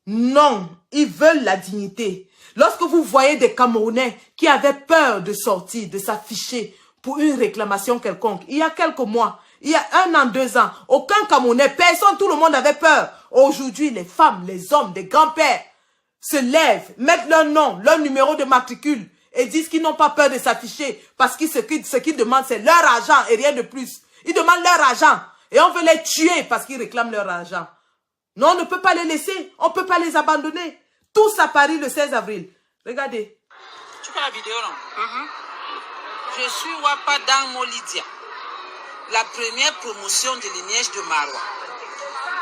Non, ils veulent la dignité. Lorsque vous voyez des Camerounais qui avaient peur de sortir, de s'afficher pour une réclamation quelconque, il y a quelques mois, il y a 1 an, 2 ans, aucun Camerounais, personne, tout le monde avait peur. Aujourd'hui, les femmes, les hommes, des grands-pères se lèvent, mettent leur nom, leur numéro de matricule et disent qu'ils n'ont pas peur de s'afficher parce que ce qu'ils demandent, c'est leur argent et rien de plus. Ils demandent leur argent et on veut les tuer parce qu'ils réclament leur argent. Non, on ne peut pas les laisser, on ne peut pas les abandonner. Tous à Paris le 16 avril. Regardez.
Tu fais la vidéo, non? Je suis Wapa dans Molidia. La première promotion de l'Ignège de Marois.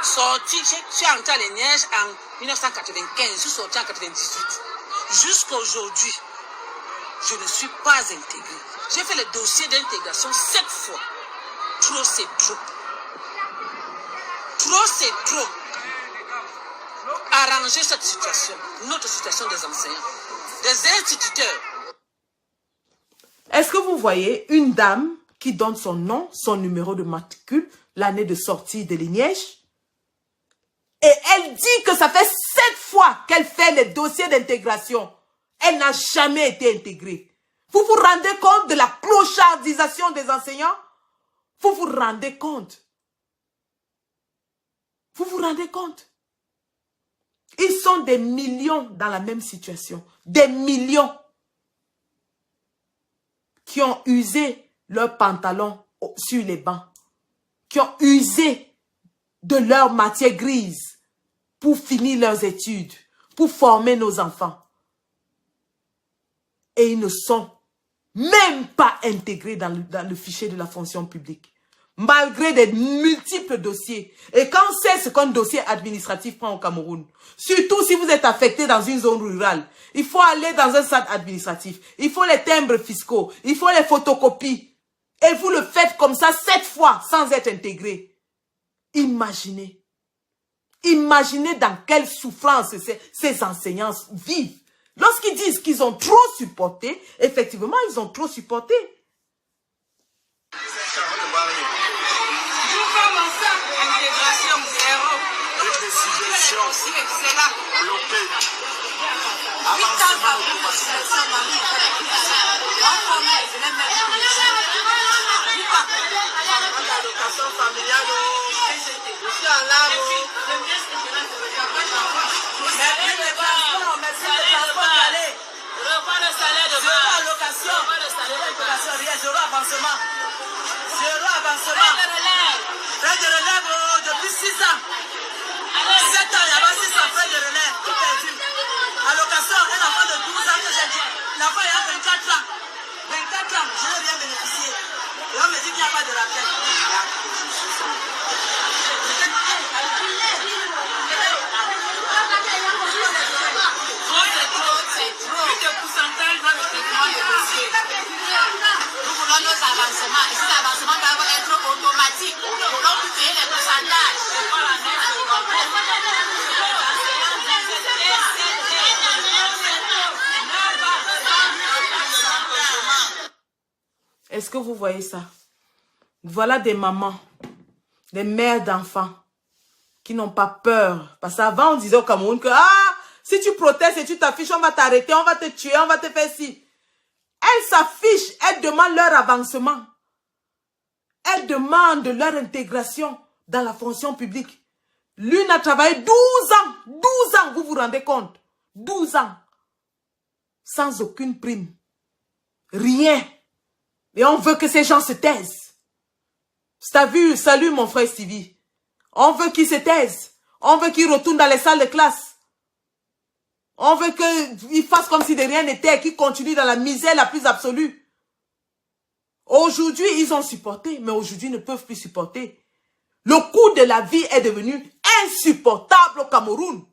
Sorti, je suis entré à l'Ignège en 1995, je suis sorti en 1998. Jusqu'à aujourd'hui, je ne suis pas intégré. J'ai fait le dossier d'intégration 7 fois. Trop, c'est trop. Trop, c'est trop. Arranger cette situation, notre situation des enseignants, des instituteurs.
Est-ce que vous voyez une dame qui donne son nom, son numéro de matricule, l'année de sortie de l'Ignège? Et elle dit que ça fait 7 fois qu'elle fait les dossiers d'intégration. Elle n'a jamais été intégrée. Vous vous rendez compte de la clochardisation des enseignants? Vous vous rendez compte? Vous vous rendez compte? Ils sont des millions dans la même situation. Des millions qui ont usé leurs pantalons sur les bancs. Qui ont usé de leur matière grise pour finir leurs études, pour former nos enfants. Et ils ne sont même pas intégrés dans le fichier de la fonction publique. Malgré des multiples dossiers. Et quand c'est ce qu'un dossier administratif prend au Cameroun, surtout si vous êtes affecté dans une zone rurale, il faut aller dans un centre administratif, il faut les timbres fiscaux, il faut les photocopies. Et vous le faites comme ça 7 fois sans être intégré. Imaginez. Imaginez dans quelle souffrance ces enseignants vivent. Lorsqu'ils disent qu'ils ont trop supporté, effectivement, ils ont trop supporté.
C'est là. Frais de relève depuis 6 ans. 7 ans, il y a 600 frais de relève, tout perdu. Allocation, un enfant de 12 ans que j'ai dit. L'enfant il a 24 ans. 24 ans, je n'ai rien bénéficié. Et on me dit qu'il n'y a pas de rappel. Plus de pourcentage dans le traitement des dossiers. Nous voulons nos avancements. Et ces avancements doivent être automatiques. Nous voulons plus payer les pourcentages.
Est-ce que vous voyez ça? Voilà des mamans, des mères d'enfants qui n'ont pas peur. Parce qu'avant, on disait au Cameroun que Si tu protestes et tu t'affiches, on va t'arrêter, on va te tuer, on va te faire ci. Elles s'affichent, elles demandent leur avancement. Elles demandent leur intégration dans la fonction publique. L'une a travaillé 12 ans. 12 ans, vous vous rendez compte? 12 ans. Sans aucune prime. Rien. Et on veut que ces gens se taisent. T'as vu? Salut mon frère Stevie. On veut qu'ils se taisent. On veut qu'ils retournent dans les salles de classe. On veut qu'ils fassent comme si de rien n'était, qu'ils continuent dans la misère la plus absolue. Aujourd'hui, ils ont supporté, mais aujourd'hui, ils ne peuvent plus supporter. Le coût de la vie est devenu insupportable au Cameroun.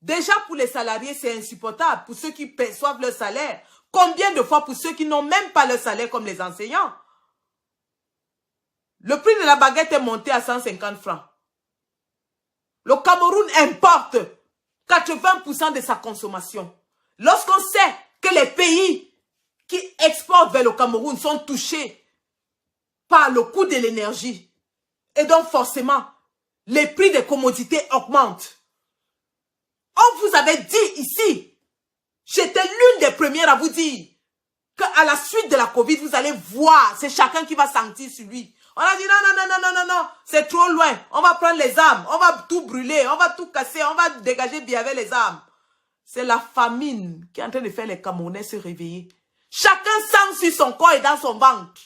Déjà, pour les salariés, c'est insupportable. Pour ceux qui perçoivent leur salaire. Combien de fois pour ceux qui n'ont même pas leur salaire comme les enseignants? Le prix de la baguette est monté à 150 francs. Le Cameroun importe 80% de sa consommation. Lorsqu'on sait que les pays qui exportent vers le Cameroun sont touchés par le coût de l'énergie, et donc forcément, les prix des commodités augmentent. On vous avait dit ici, j'étais l'une des premières à vous dire qu'à la suite de la Covid, vous allez voir, c'est chacun qui va sentir sur lui. On a dit non, c'est trop loin. On va prendre les armes, on va tout brûler, on va tout casser, on va dégager bien avec les armes. C'est la famine qui est en train de faire les Camerounais se réveiller. Chacun sent sur son corps et dans son ventre.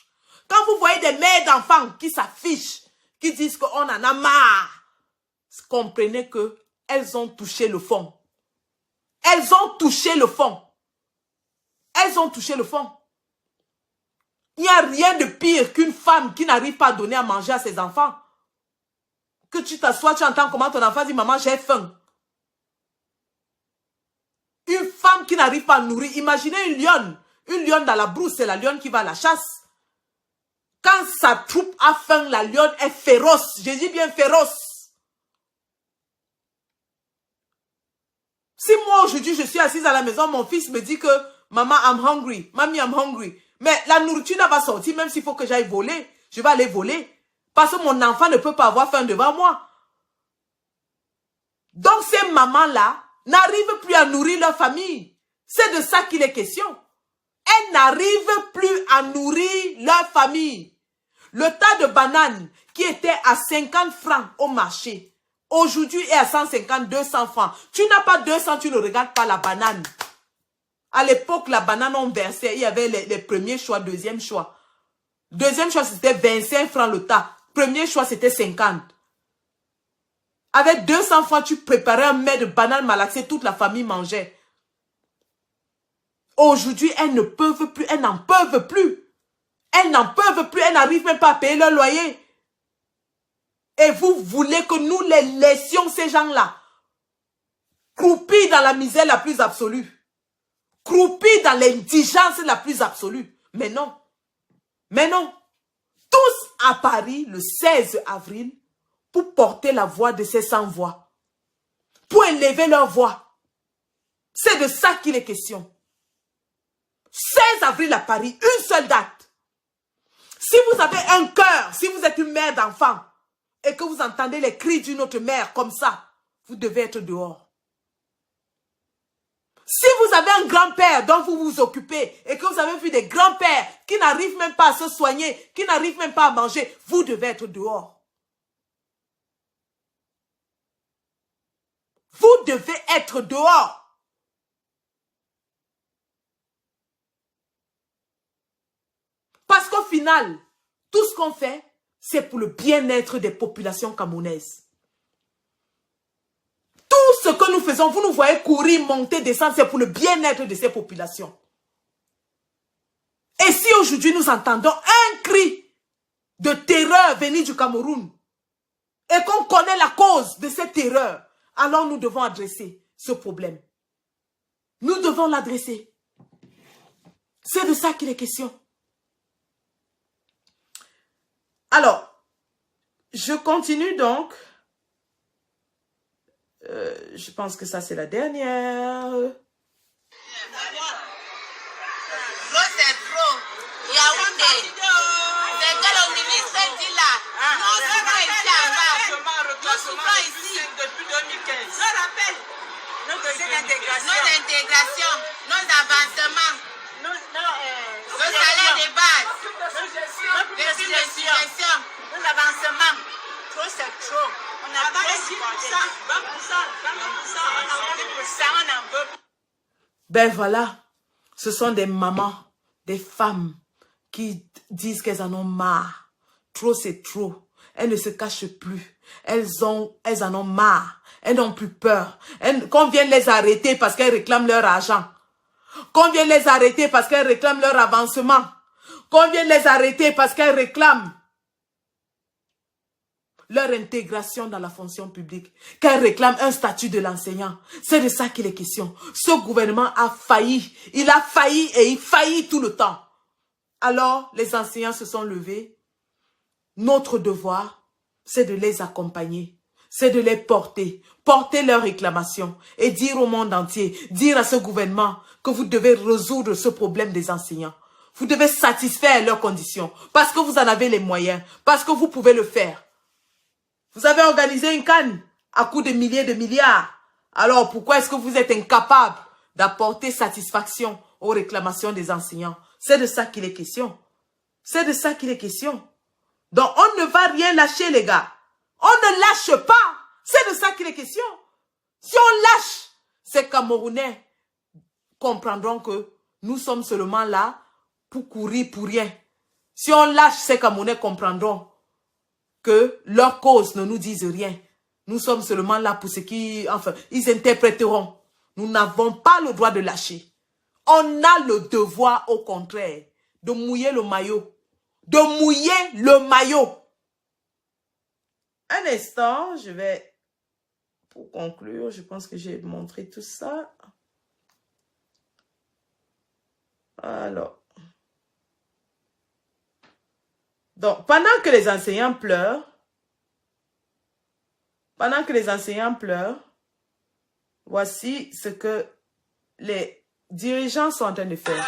Quand vous voyez des mères d'enfants qui s'affichent, qui disent qu'on en a marre, comprenez qu'elles ont touché le fond. Elles ont touché le fond. Elles ont touché le fond. Il n'y a rien de pire qu'une femme qui n'arrive pas à donner à manger à ses enfants. Que tu t'assois, tu entends comment ton enfant dit « Maman, j'ai faim ». Une femme qui n'arrive pas à nourrir. Imaginez une lionne. Une lionne dans la brousse, c'est la lionne qui va à la chasse. Quand sa troupe a faim, la lionne est féroce. Je dis bien féroce. Si moi aujourd'hui je suis assise à la maison, mon fils me dit que « Maman, I'm hungry. Mamie, I'm hungry ». Mais la nourriture n'a pas sorti, même s'il faut que j'aille voler. Je vais aller voler. Parce que mon enfant ne peut pas avoir faim devant moi. Donc ces mamans-là n'arrivent plus à nourrir leur famille. C'est de ça qu'il est question. Elles n'arrivent plus à nourrir leur famille. Le tas de bananes qui était à 50 francs au marché, aujourd'hui est à 150, 200 francs. Tu n'as pas 200, tu ne regardes pas la banane. À l'époque, la banane, on versait. Il y avait les premiers choix, deuxième choix. Deuxième choix, c'était 25 francs le tas. Premier choix, c'était 50. Avec 200 francs, tu préparais un mets de banane malaxée. Toute la famille mangeait. Aujourd'hui, elles ne peuvent plus. Elles n'en peuvent plus. Elles n'en peuvent plus. Elles n'arrivent même pas à payer leur loyer. Et vous voulez que nous les laissions, ces gens-là, croupis dans la misère la plus absolue. Croupis dans l'indigence la plus absolue. Mais non. Mais non. Tous à Paris le 16 avril pour porter la voix de ces sans-voix. Pour élever leur voix. C'est de ça qu'il est question. 16 avril à Paris, une seule date. Si vous avez un cœur, si vous êtes une mère d'enfant et que vous entendez les cris d'une autre mère comme ça, vous devez être dehors. Si vous avez un grand-père dont vous vous occupez et que vous avez vu des grands-pères qui n'arrivent même pas à se soigner, qui n'arrivent même pas à manger, vous devez être dehors. Vous devez être dehors. Parce qu'au final, tout ce qu'on fait, c'est pour le bien-être des populations camerounaises. Tout ce que nous faisons, vous nous voyez courir, monter, descendre, c'est pour le bien-être de ces populations. Et si aujourd'hui nous entendons un cri de terreur venir du Cameroun et qu'on connaît la cause de cette terreur, alors nous devons adresser ce problème. Nous devons l'adresser. C'est de ça qu'il est question. Alors, je continue donc. Je pense que ça c'est la dernière.
Trop c'est trop. Yaoundé. C'est que le ministre dit là. Nous sommes ici en bas. Nous sommes ici. Depuis 2015. Je rappelle. Le intégration, nos avancements, nos salaires de base, les primes de subvention, nos avancements. Trop, c'est trop. On n'a pas de 20%, 20%, on en veut.
Ben voilà, ce sont des mamans, des femmes qui disent qu'elles en ont marre. Trop, c'est trop. Elles ne se cachent plus. Elles en ont marre. Elles n'ont plus peur. Qu'on vienne les arrêter parce qu'elles réclament leur argent. Qu'on vienne les arrêter parce qu'elles réclament leur avancement. Qu'on vienne les arrêter parce qu'elles réclament leur intégration dans la fonction publique, qu'elles réclament un statut de l'enseignant. C'est de ça qu'il est question. Ce gouvernement a failli. Il a failli et il faillit tout le temps. Alors, les enseignants se sont levés. Notre devoir, c'est de les accompagner. C'est de les porter leurs réclamations et dire au monde entier, dire à ce gouvernement que vous devez résoudre ce problème des enseignants. Vous devez satisfaire leurs conditions parce que vous en avez les moyens, parce que vous pouvez le faire. Vous avez organisé une canne à coût de milliers de milliards. Alors pourquoi est-ce que vous êtes incapable d'apporter satisfaction aux réclamations des enseignants? C'est de ça qu'il est question. C'est de ça qu'il est question. Donc on ne va rien lâcher les gars. On ne lâche pas. C'est de ça qu'il est question. Si on lâche, ces Camerounais comprendront que nous sommes seulement là pour courir pour rien. Si on lâche, ces Camerounais comprendront que leurs causes ne nous disent rien. Nous sommes seulement là pour ce qui... Enfin, ils interpréteront. Nous n'avons pas le droit de lâcher. On a le devoir, au contraire, de mouiller le maillot. De mouiller le maillot. Un instant, je vais... Pour conclure, je pense que j'ai montré tout ça. Alors. Donc, pendant que les enseignants pleurent, voici ce que les dirigeants sont en train de faire.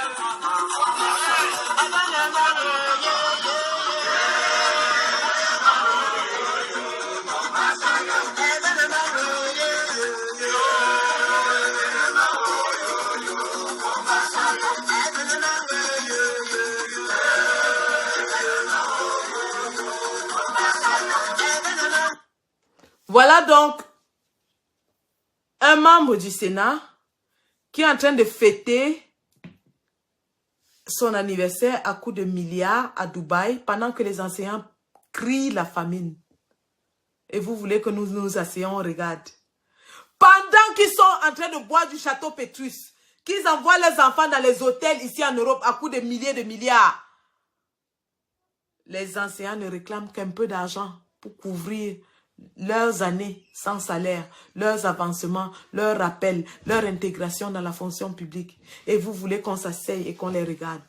Voilà donc un membre du Sénat qui est en train de fêter son anniversaire à coups de milliards à Dubaï pendant que les enseignants crient la famine. Et vous voulez que nous nous asseyons, on regarde. Pendant qu'ils sont en train de boire du château Pétrus, qu'ils envoient leurs enfants dans les hôtels ici en Europe à coups de milliers de milliards, les enseignants ne réclament qu'un peu d'argent pour couvrir leurs années sans salaire, leurs avancements, leurs rappels, leur intégration dans la fonction publique. Et vous voulez qu'on s'asseye et qu'on les regarde.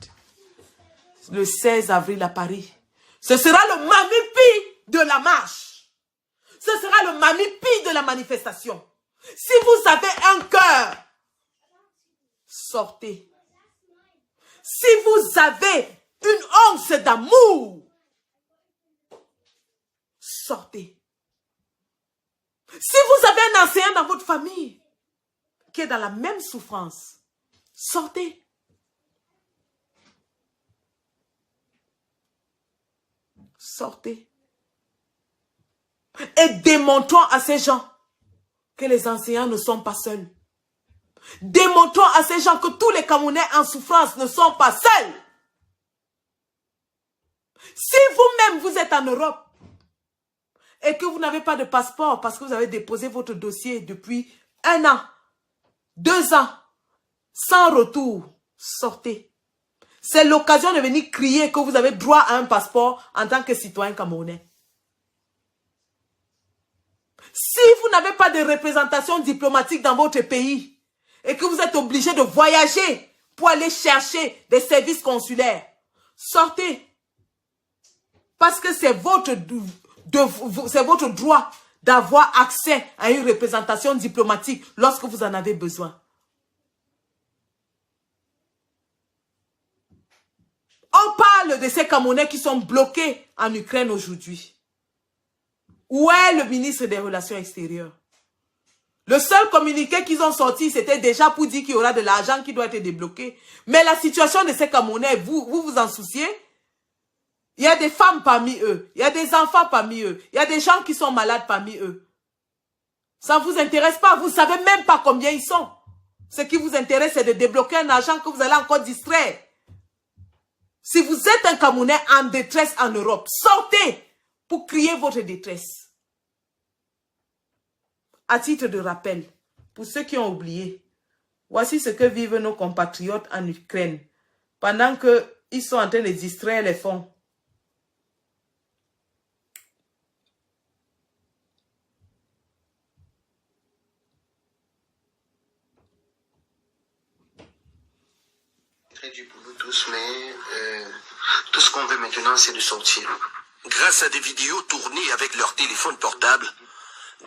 Le 16 avril à Paris, ce sera le mamipi de la marche. Ce sera le mamipi de la manifestation. Si vous avez un cœur, sortez. Si vous avez une once d'amour, sortez. Si vous avez un enseignant dans votre famille qui est dans la même souffrance, sortez. Sortez. Et démontrons à ces gens que les enseignants ne sont pas seuls. Démontrons à ces gens que tous les Camerounais en souffrance ne sont pas seuls. Si vous-même vous êtes en Europe, et que vous n'avez pas de passeport parce que vous avez déposé votre dossier depuis 1 an, 2 ans, sans retour, sortez. C'est l'occasion de venir crier que vous avez droit à un passeport en tant que citoyen camerounais. Si vous n'avez pas de représentation diplomatique dans votre pays et que vous êtes obligé de voyager pour aller chercher des services consulaires, sortez. Parce que c'est votre droit d'avoir accès à une représentation diplomatique lorsque vous en avez besoin. On parle de ces Camerounais qui sont bloqués en Ukraine aujourd'hui. Où est le ministre des Relations extérieures? Le seul communiqué qu'ils ont sorti, c'était déjà pour dire qu'il y aura de l'argent qui doit être débloqué. Mais la situation de ces Camerounais, vous en souciez? Il y a des femmes parmi eux, il y a des enfants parmi eux, il y a des gens qui sont malades parmi eux. Ça ne vous intéresse pas, vous ne savez même pas combien ils sont. Ce qui vous intéresse, c'est de débloquer un argent que vous allez encore distraire. Si vous êtes un Camerounais en détresse en Europe, sortez pour crier votre détresse. À titre de rappel, pour ceux qui ont oublié, voici ce que vivent nos compatriotes en Ukraine pendant qu'ils sont en train de distraire les fonds.
Du boulot tous, mais tout ce qu'on veut maintenant, c'est de sortir.
Grâce à des vidéos tournées avec leur téléphone portable,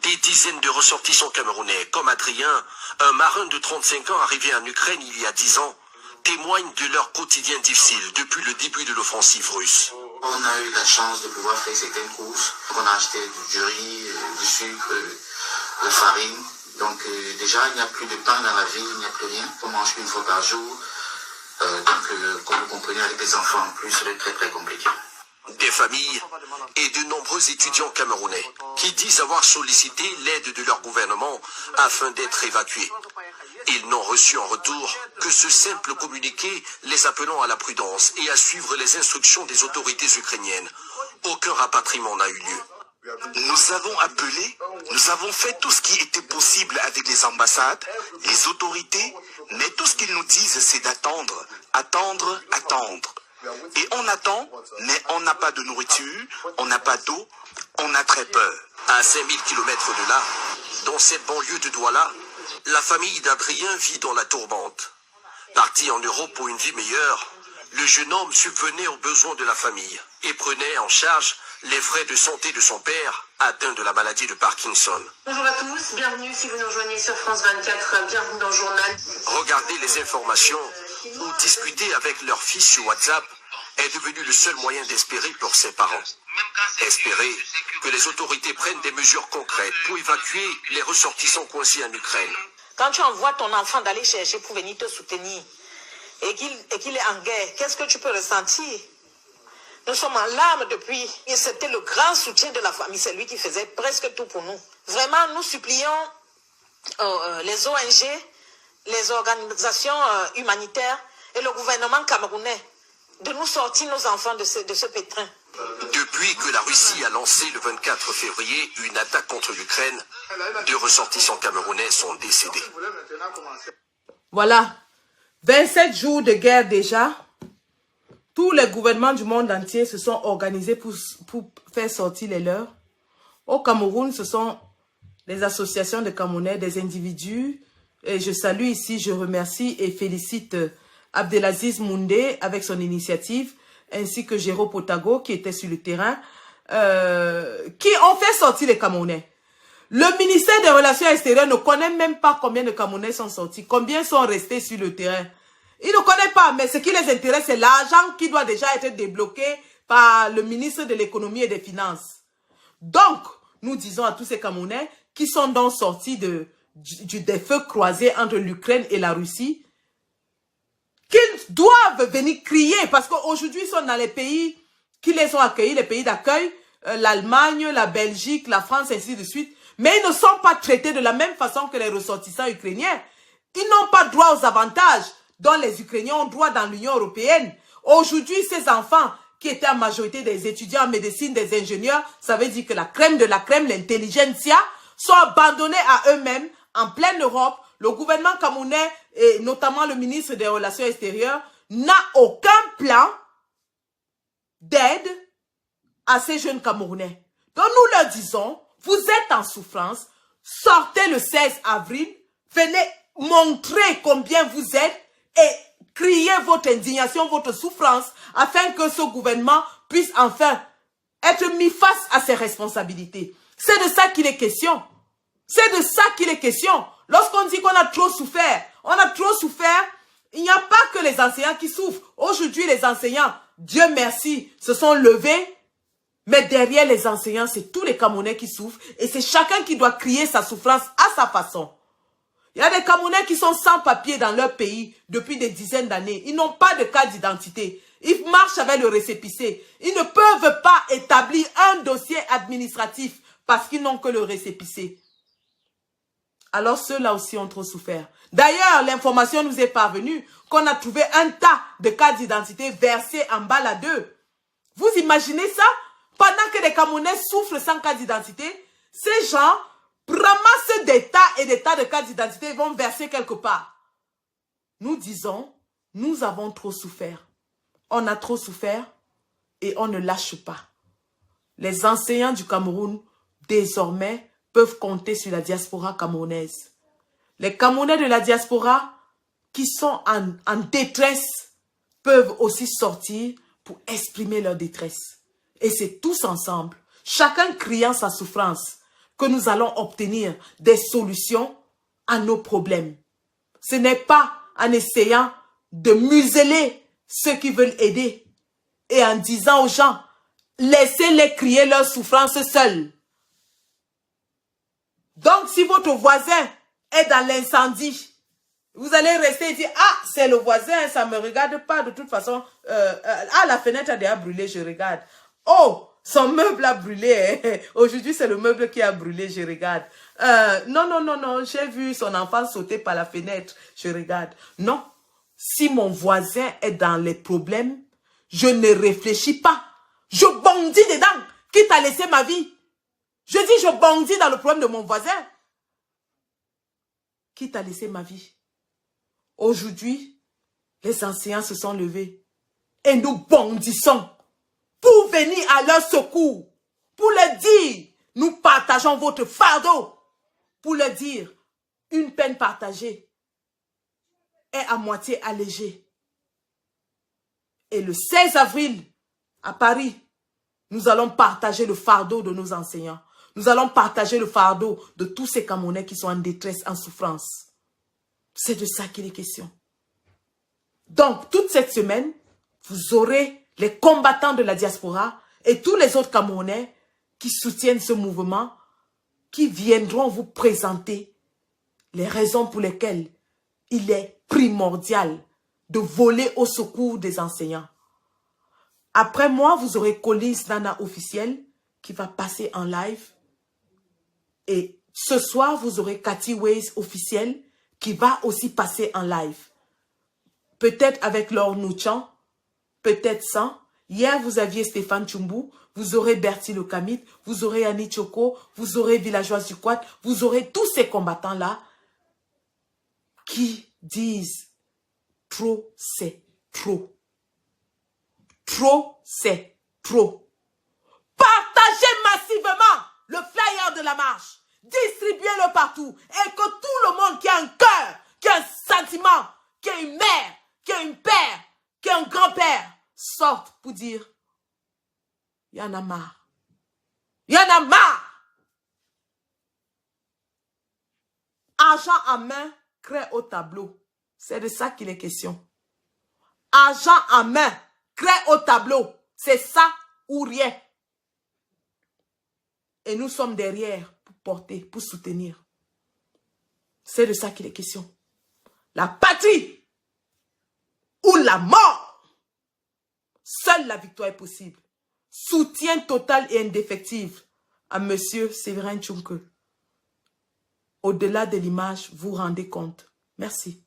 des dizaines de ressortissants camerounais, comme Adrien, un marin de 35 ans arrivé en Ukraine il y a 10 ans, témoignent de leur quotidien difficile depuis le début de l'offensive russe.
On a eu la chance de pouvoir faire certaines courses. On a acheté du riz, du sucre, de la farine. Donc déjà, il n'y a plus de pain dans la ville, il n'y a plus rien. On mange une fois par jour. Comme vous comprenez, avec des enfants en plus, c'est très très compliqué.
Des familles et de nombreux étudiants camerounais qui disent avoir sollicité l'aide de leur gouvernement afin d'être évacués. Ils n'ont reçu en retour que ce simple communiqué les appelant à la prudence et à suivre les instructions des autorités ukrainiennes. Aucun rapatriement n'a eu lieu.
Nous avons appelé, nous avons fait tout ce qui était possible avec les ambassades, les autorités, mais tout ce qu'ils nous disent, c'est d'attendre, attendre, attendre. Et on attend, mais on n'a pas de nourriture, on n'a pas d'eau, on a très peur.
À 5000 km de là, dans cette banlieue de Douala, la famille d'Adrien vit dans la tourmente. Parti en Europe pour une vie meilleure, le jeune homme subvenait aux besoins de la famille et prenait en charge les frais de santé de son père, atteint de la maladie de Parkinson.
Bonjour à tous, bienvenue si vous nous rejoignez sur France 24, bienvenue dans le journal.
Regarder les informations ou discuter avec leur fils sur WhatsApp est devenu le seul moyen d'espérer pour ses parents. Espérer que les autorités prennent des mesures concrètes pour évacuer les ressortissants coincés en Ukraine.
Quand tu envoies ton enfant d'aller chercher pour venir te soutenir et qu'il est en guerre, qu'est-ce que tu peux ressentir? Nous sommes en larmes depuis. Et c'était le grand soutien de la famille. C'est lui qui faisait presque tout pour nous. Vraiment, nous supplions les ONG, les organisations humanitaires et le gouvernement camerounais de nous sortir nos enfants de ce pétrin.
Depuis que la Russie a lancé le 24 février une attaque contre l'Ukraine, 2 ressortissants camerounais sont décédés.
Voilà. 27 jours de guerre déjà. Tous les gouvernements du monde entier se sont organisés pour faire sortir les leurs. Au Cameroun, ce sont les associations de Camerounais, des individus. Et je salue ici, je remercie et félicite Abdelaziz Moundé avec son initiative, ainsi que Jérôme Potago qui était sur le terrain, qui ont fait sortir les Camerounais. Le ministère des Relations extérieures ne connaît même pas combien de Camerounais sont sortis, combien sont restés sur le terrain. Ils ne connaissent pas, mais ce qui les intéresse, c'est l'argent qui doit déjà être débloqué par le ministre de l'économie et des finances. Donc, nous disons à tous ces Camerounais qui sont donc sortis des feux croisés entre l'Ukraine et la Russie, qu'ils doivent venir crier, parce qu'aujourd'hui, ils sont dans les pays qui les ont accueillis, les pays d'accueil, l'Allemagne, la Belgique, la France, ainsi de suite. Mais ils ne sont pas traités de la même façon que les ressortissants ukrainiens. Ils n'ont pas droit aux avantages dont les Ukrainiens ont droit dans l'Union européenne. Aujourd'hui, ces enfants qui étaient en majorité des étudiants en médecine, des ingénieurs, ça veut dire que la crème de la crème, l'intelligentsia, sont abandonnés à eux-mêmes en pleine Europe. Le gouvernement camerounais, et notamment le ministre des Relations extérieures, n'a aucun plan d'aide à ces jeunes Camerounais. Donc nous leur disons, vous êtes en souffrance, sortez le 16 avril, venez montrer combien vous êtes et criez votre indignation, votre souffrance, afin que ce gouvernement puisse enfin être mis face à ses responsabilités. C'est de ça qu'il est question. C'est de ça qu'il est question. Lorsqu'on dit qu'on a trop souffert, il n'y a pas que les enseignants qui souffrent. Aujourd'hui, les enseignants, Dieu merci, se sont levés Mais derrière les enseignants, c'est tous les Camerounais qui souffrent et c'est chacun qui doit crier sa souffrance à sa façon. Il y a des Camerounais qui sont sans papier dans leur pays depuis des dizaines d'années. Ils n'ont pas de carte d'identité. Ils marchent avec le récépissé. Ils ne peuvent pas établir un dossier administratif parce qu'ils n'ont que le récépissé. Alors ceux-là aussi ont trop souffert. D'ailleurs, l'information nous est parvenue qu'on a trouvé un tas de cartes d'identité versées en bas là-dedans. Vous imaginez ça? Pendant que les Camerounais souffrent sans carte d'identité, ces gens ramassent des tas et des tas de cartes d'identité et vont verser quelque part. Nous disons, nous avons trop souffert. On a trop souffert et on ne lâche pas. Les enseignants du Cameroun, désormais, peuvent compter sur la diaspora camerounaise. Les Camerounais de la diaspora qui sont en détresse peuvent aussi sortir pour exprimer leur détresse. Et c'est tous ensemble, chacun criant sa souffrance, que nous allons obtenir des solutions à nos problèmes. Ce n'est pas en essayant de museler ceux qui veulent aider et en disant aux gens, laissez-les crier leur souffrance seuls. Donc, si votre voisin est dans l'incendie, vous allez rester et dire, ah, c'est le voisin, ça ne me regarde pas, de toute façon, la fenêtre a déjà brûlé, je regarde. Oh, son meuble a brûlé. Aujourd'hui, c'est le meuble qui a brûlé, je regarde. Non, j'ai vu son enfant sauter par la fenêtre, je regarde. Non, si mon voisin est dans les problèmes, je ne réfléchis pas. Je bondis dedans, quitte à laisser ma vie. Je dis, je bondis dans le problème de mon voisin, quitte à laisser ma vie. Aujourd'hui, les enseignants se sont levés et nous bondissons pour venir à leur secours, pour leur dire, nous partageons votre fardeau, pour leur dire, une peine partagée est à moitié allégée. Et le 16 avril, à Paris, nous allons partager le fardeau de nos enseignants. Nous allons partager le fardeau de tous ces Camerounais qui sont en détresse, en souffrance. C'est de ça qu'il est question. Donc, toute cette semaine, vous aurez les combattants de la diaspora et tous les autres Camerounais qui soutiennent ce mouvement, qui viendront vous présenter les raisons pour lesquelles il est primordial de voler au secours des enseignants. Après moi, vous aurez Collins Nana officiel qui va passer en live. Et ce soir, vous aurez Cathy Ways officiel qui va aussi passer en live. Peut-être avec Laure Nouchan, peut-être sans. Hier, vous aviez Stéphane Tchoumbou, vous aurez Bertie Le Camit, vous aurez Annie Choco, vous aurez Villageoise du Quad, vous aurez tous ces combattants-là qui disent trop, c'est trop. Trop, c'est trop. Partagez massivement le flyer de la marche. Distribuez-le partout. Et que tout le monde qui a un cœur, qui a un sentiment, qui a une mère, qui a un père, qui a un grand-père, sorte pour dire, il y en a marre. Il y en a marre. Argent en main, crée au tableau. C'est de ça qu'il est question. Argent en main, crée au tableau. C'est ça ou rien. Et nous sommes derrière pour porter, pour soutenir. C'est de ça qu'il est question. La patrie ou la mort. Seule la victoire est possible. Soutien total et indéfectible à Monsieur Séverin Tchouke. Au-delà de l'image, vous rendez compte. Merci.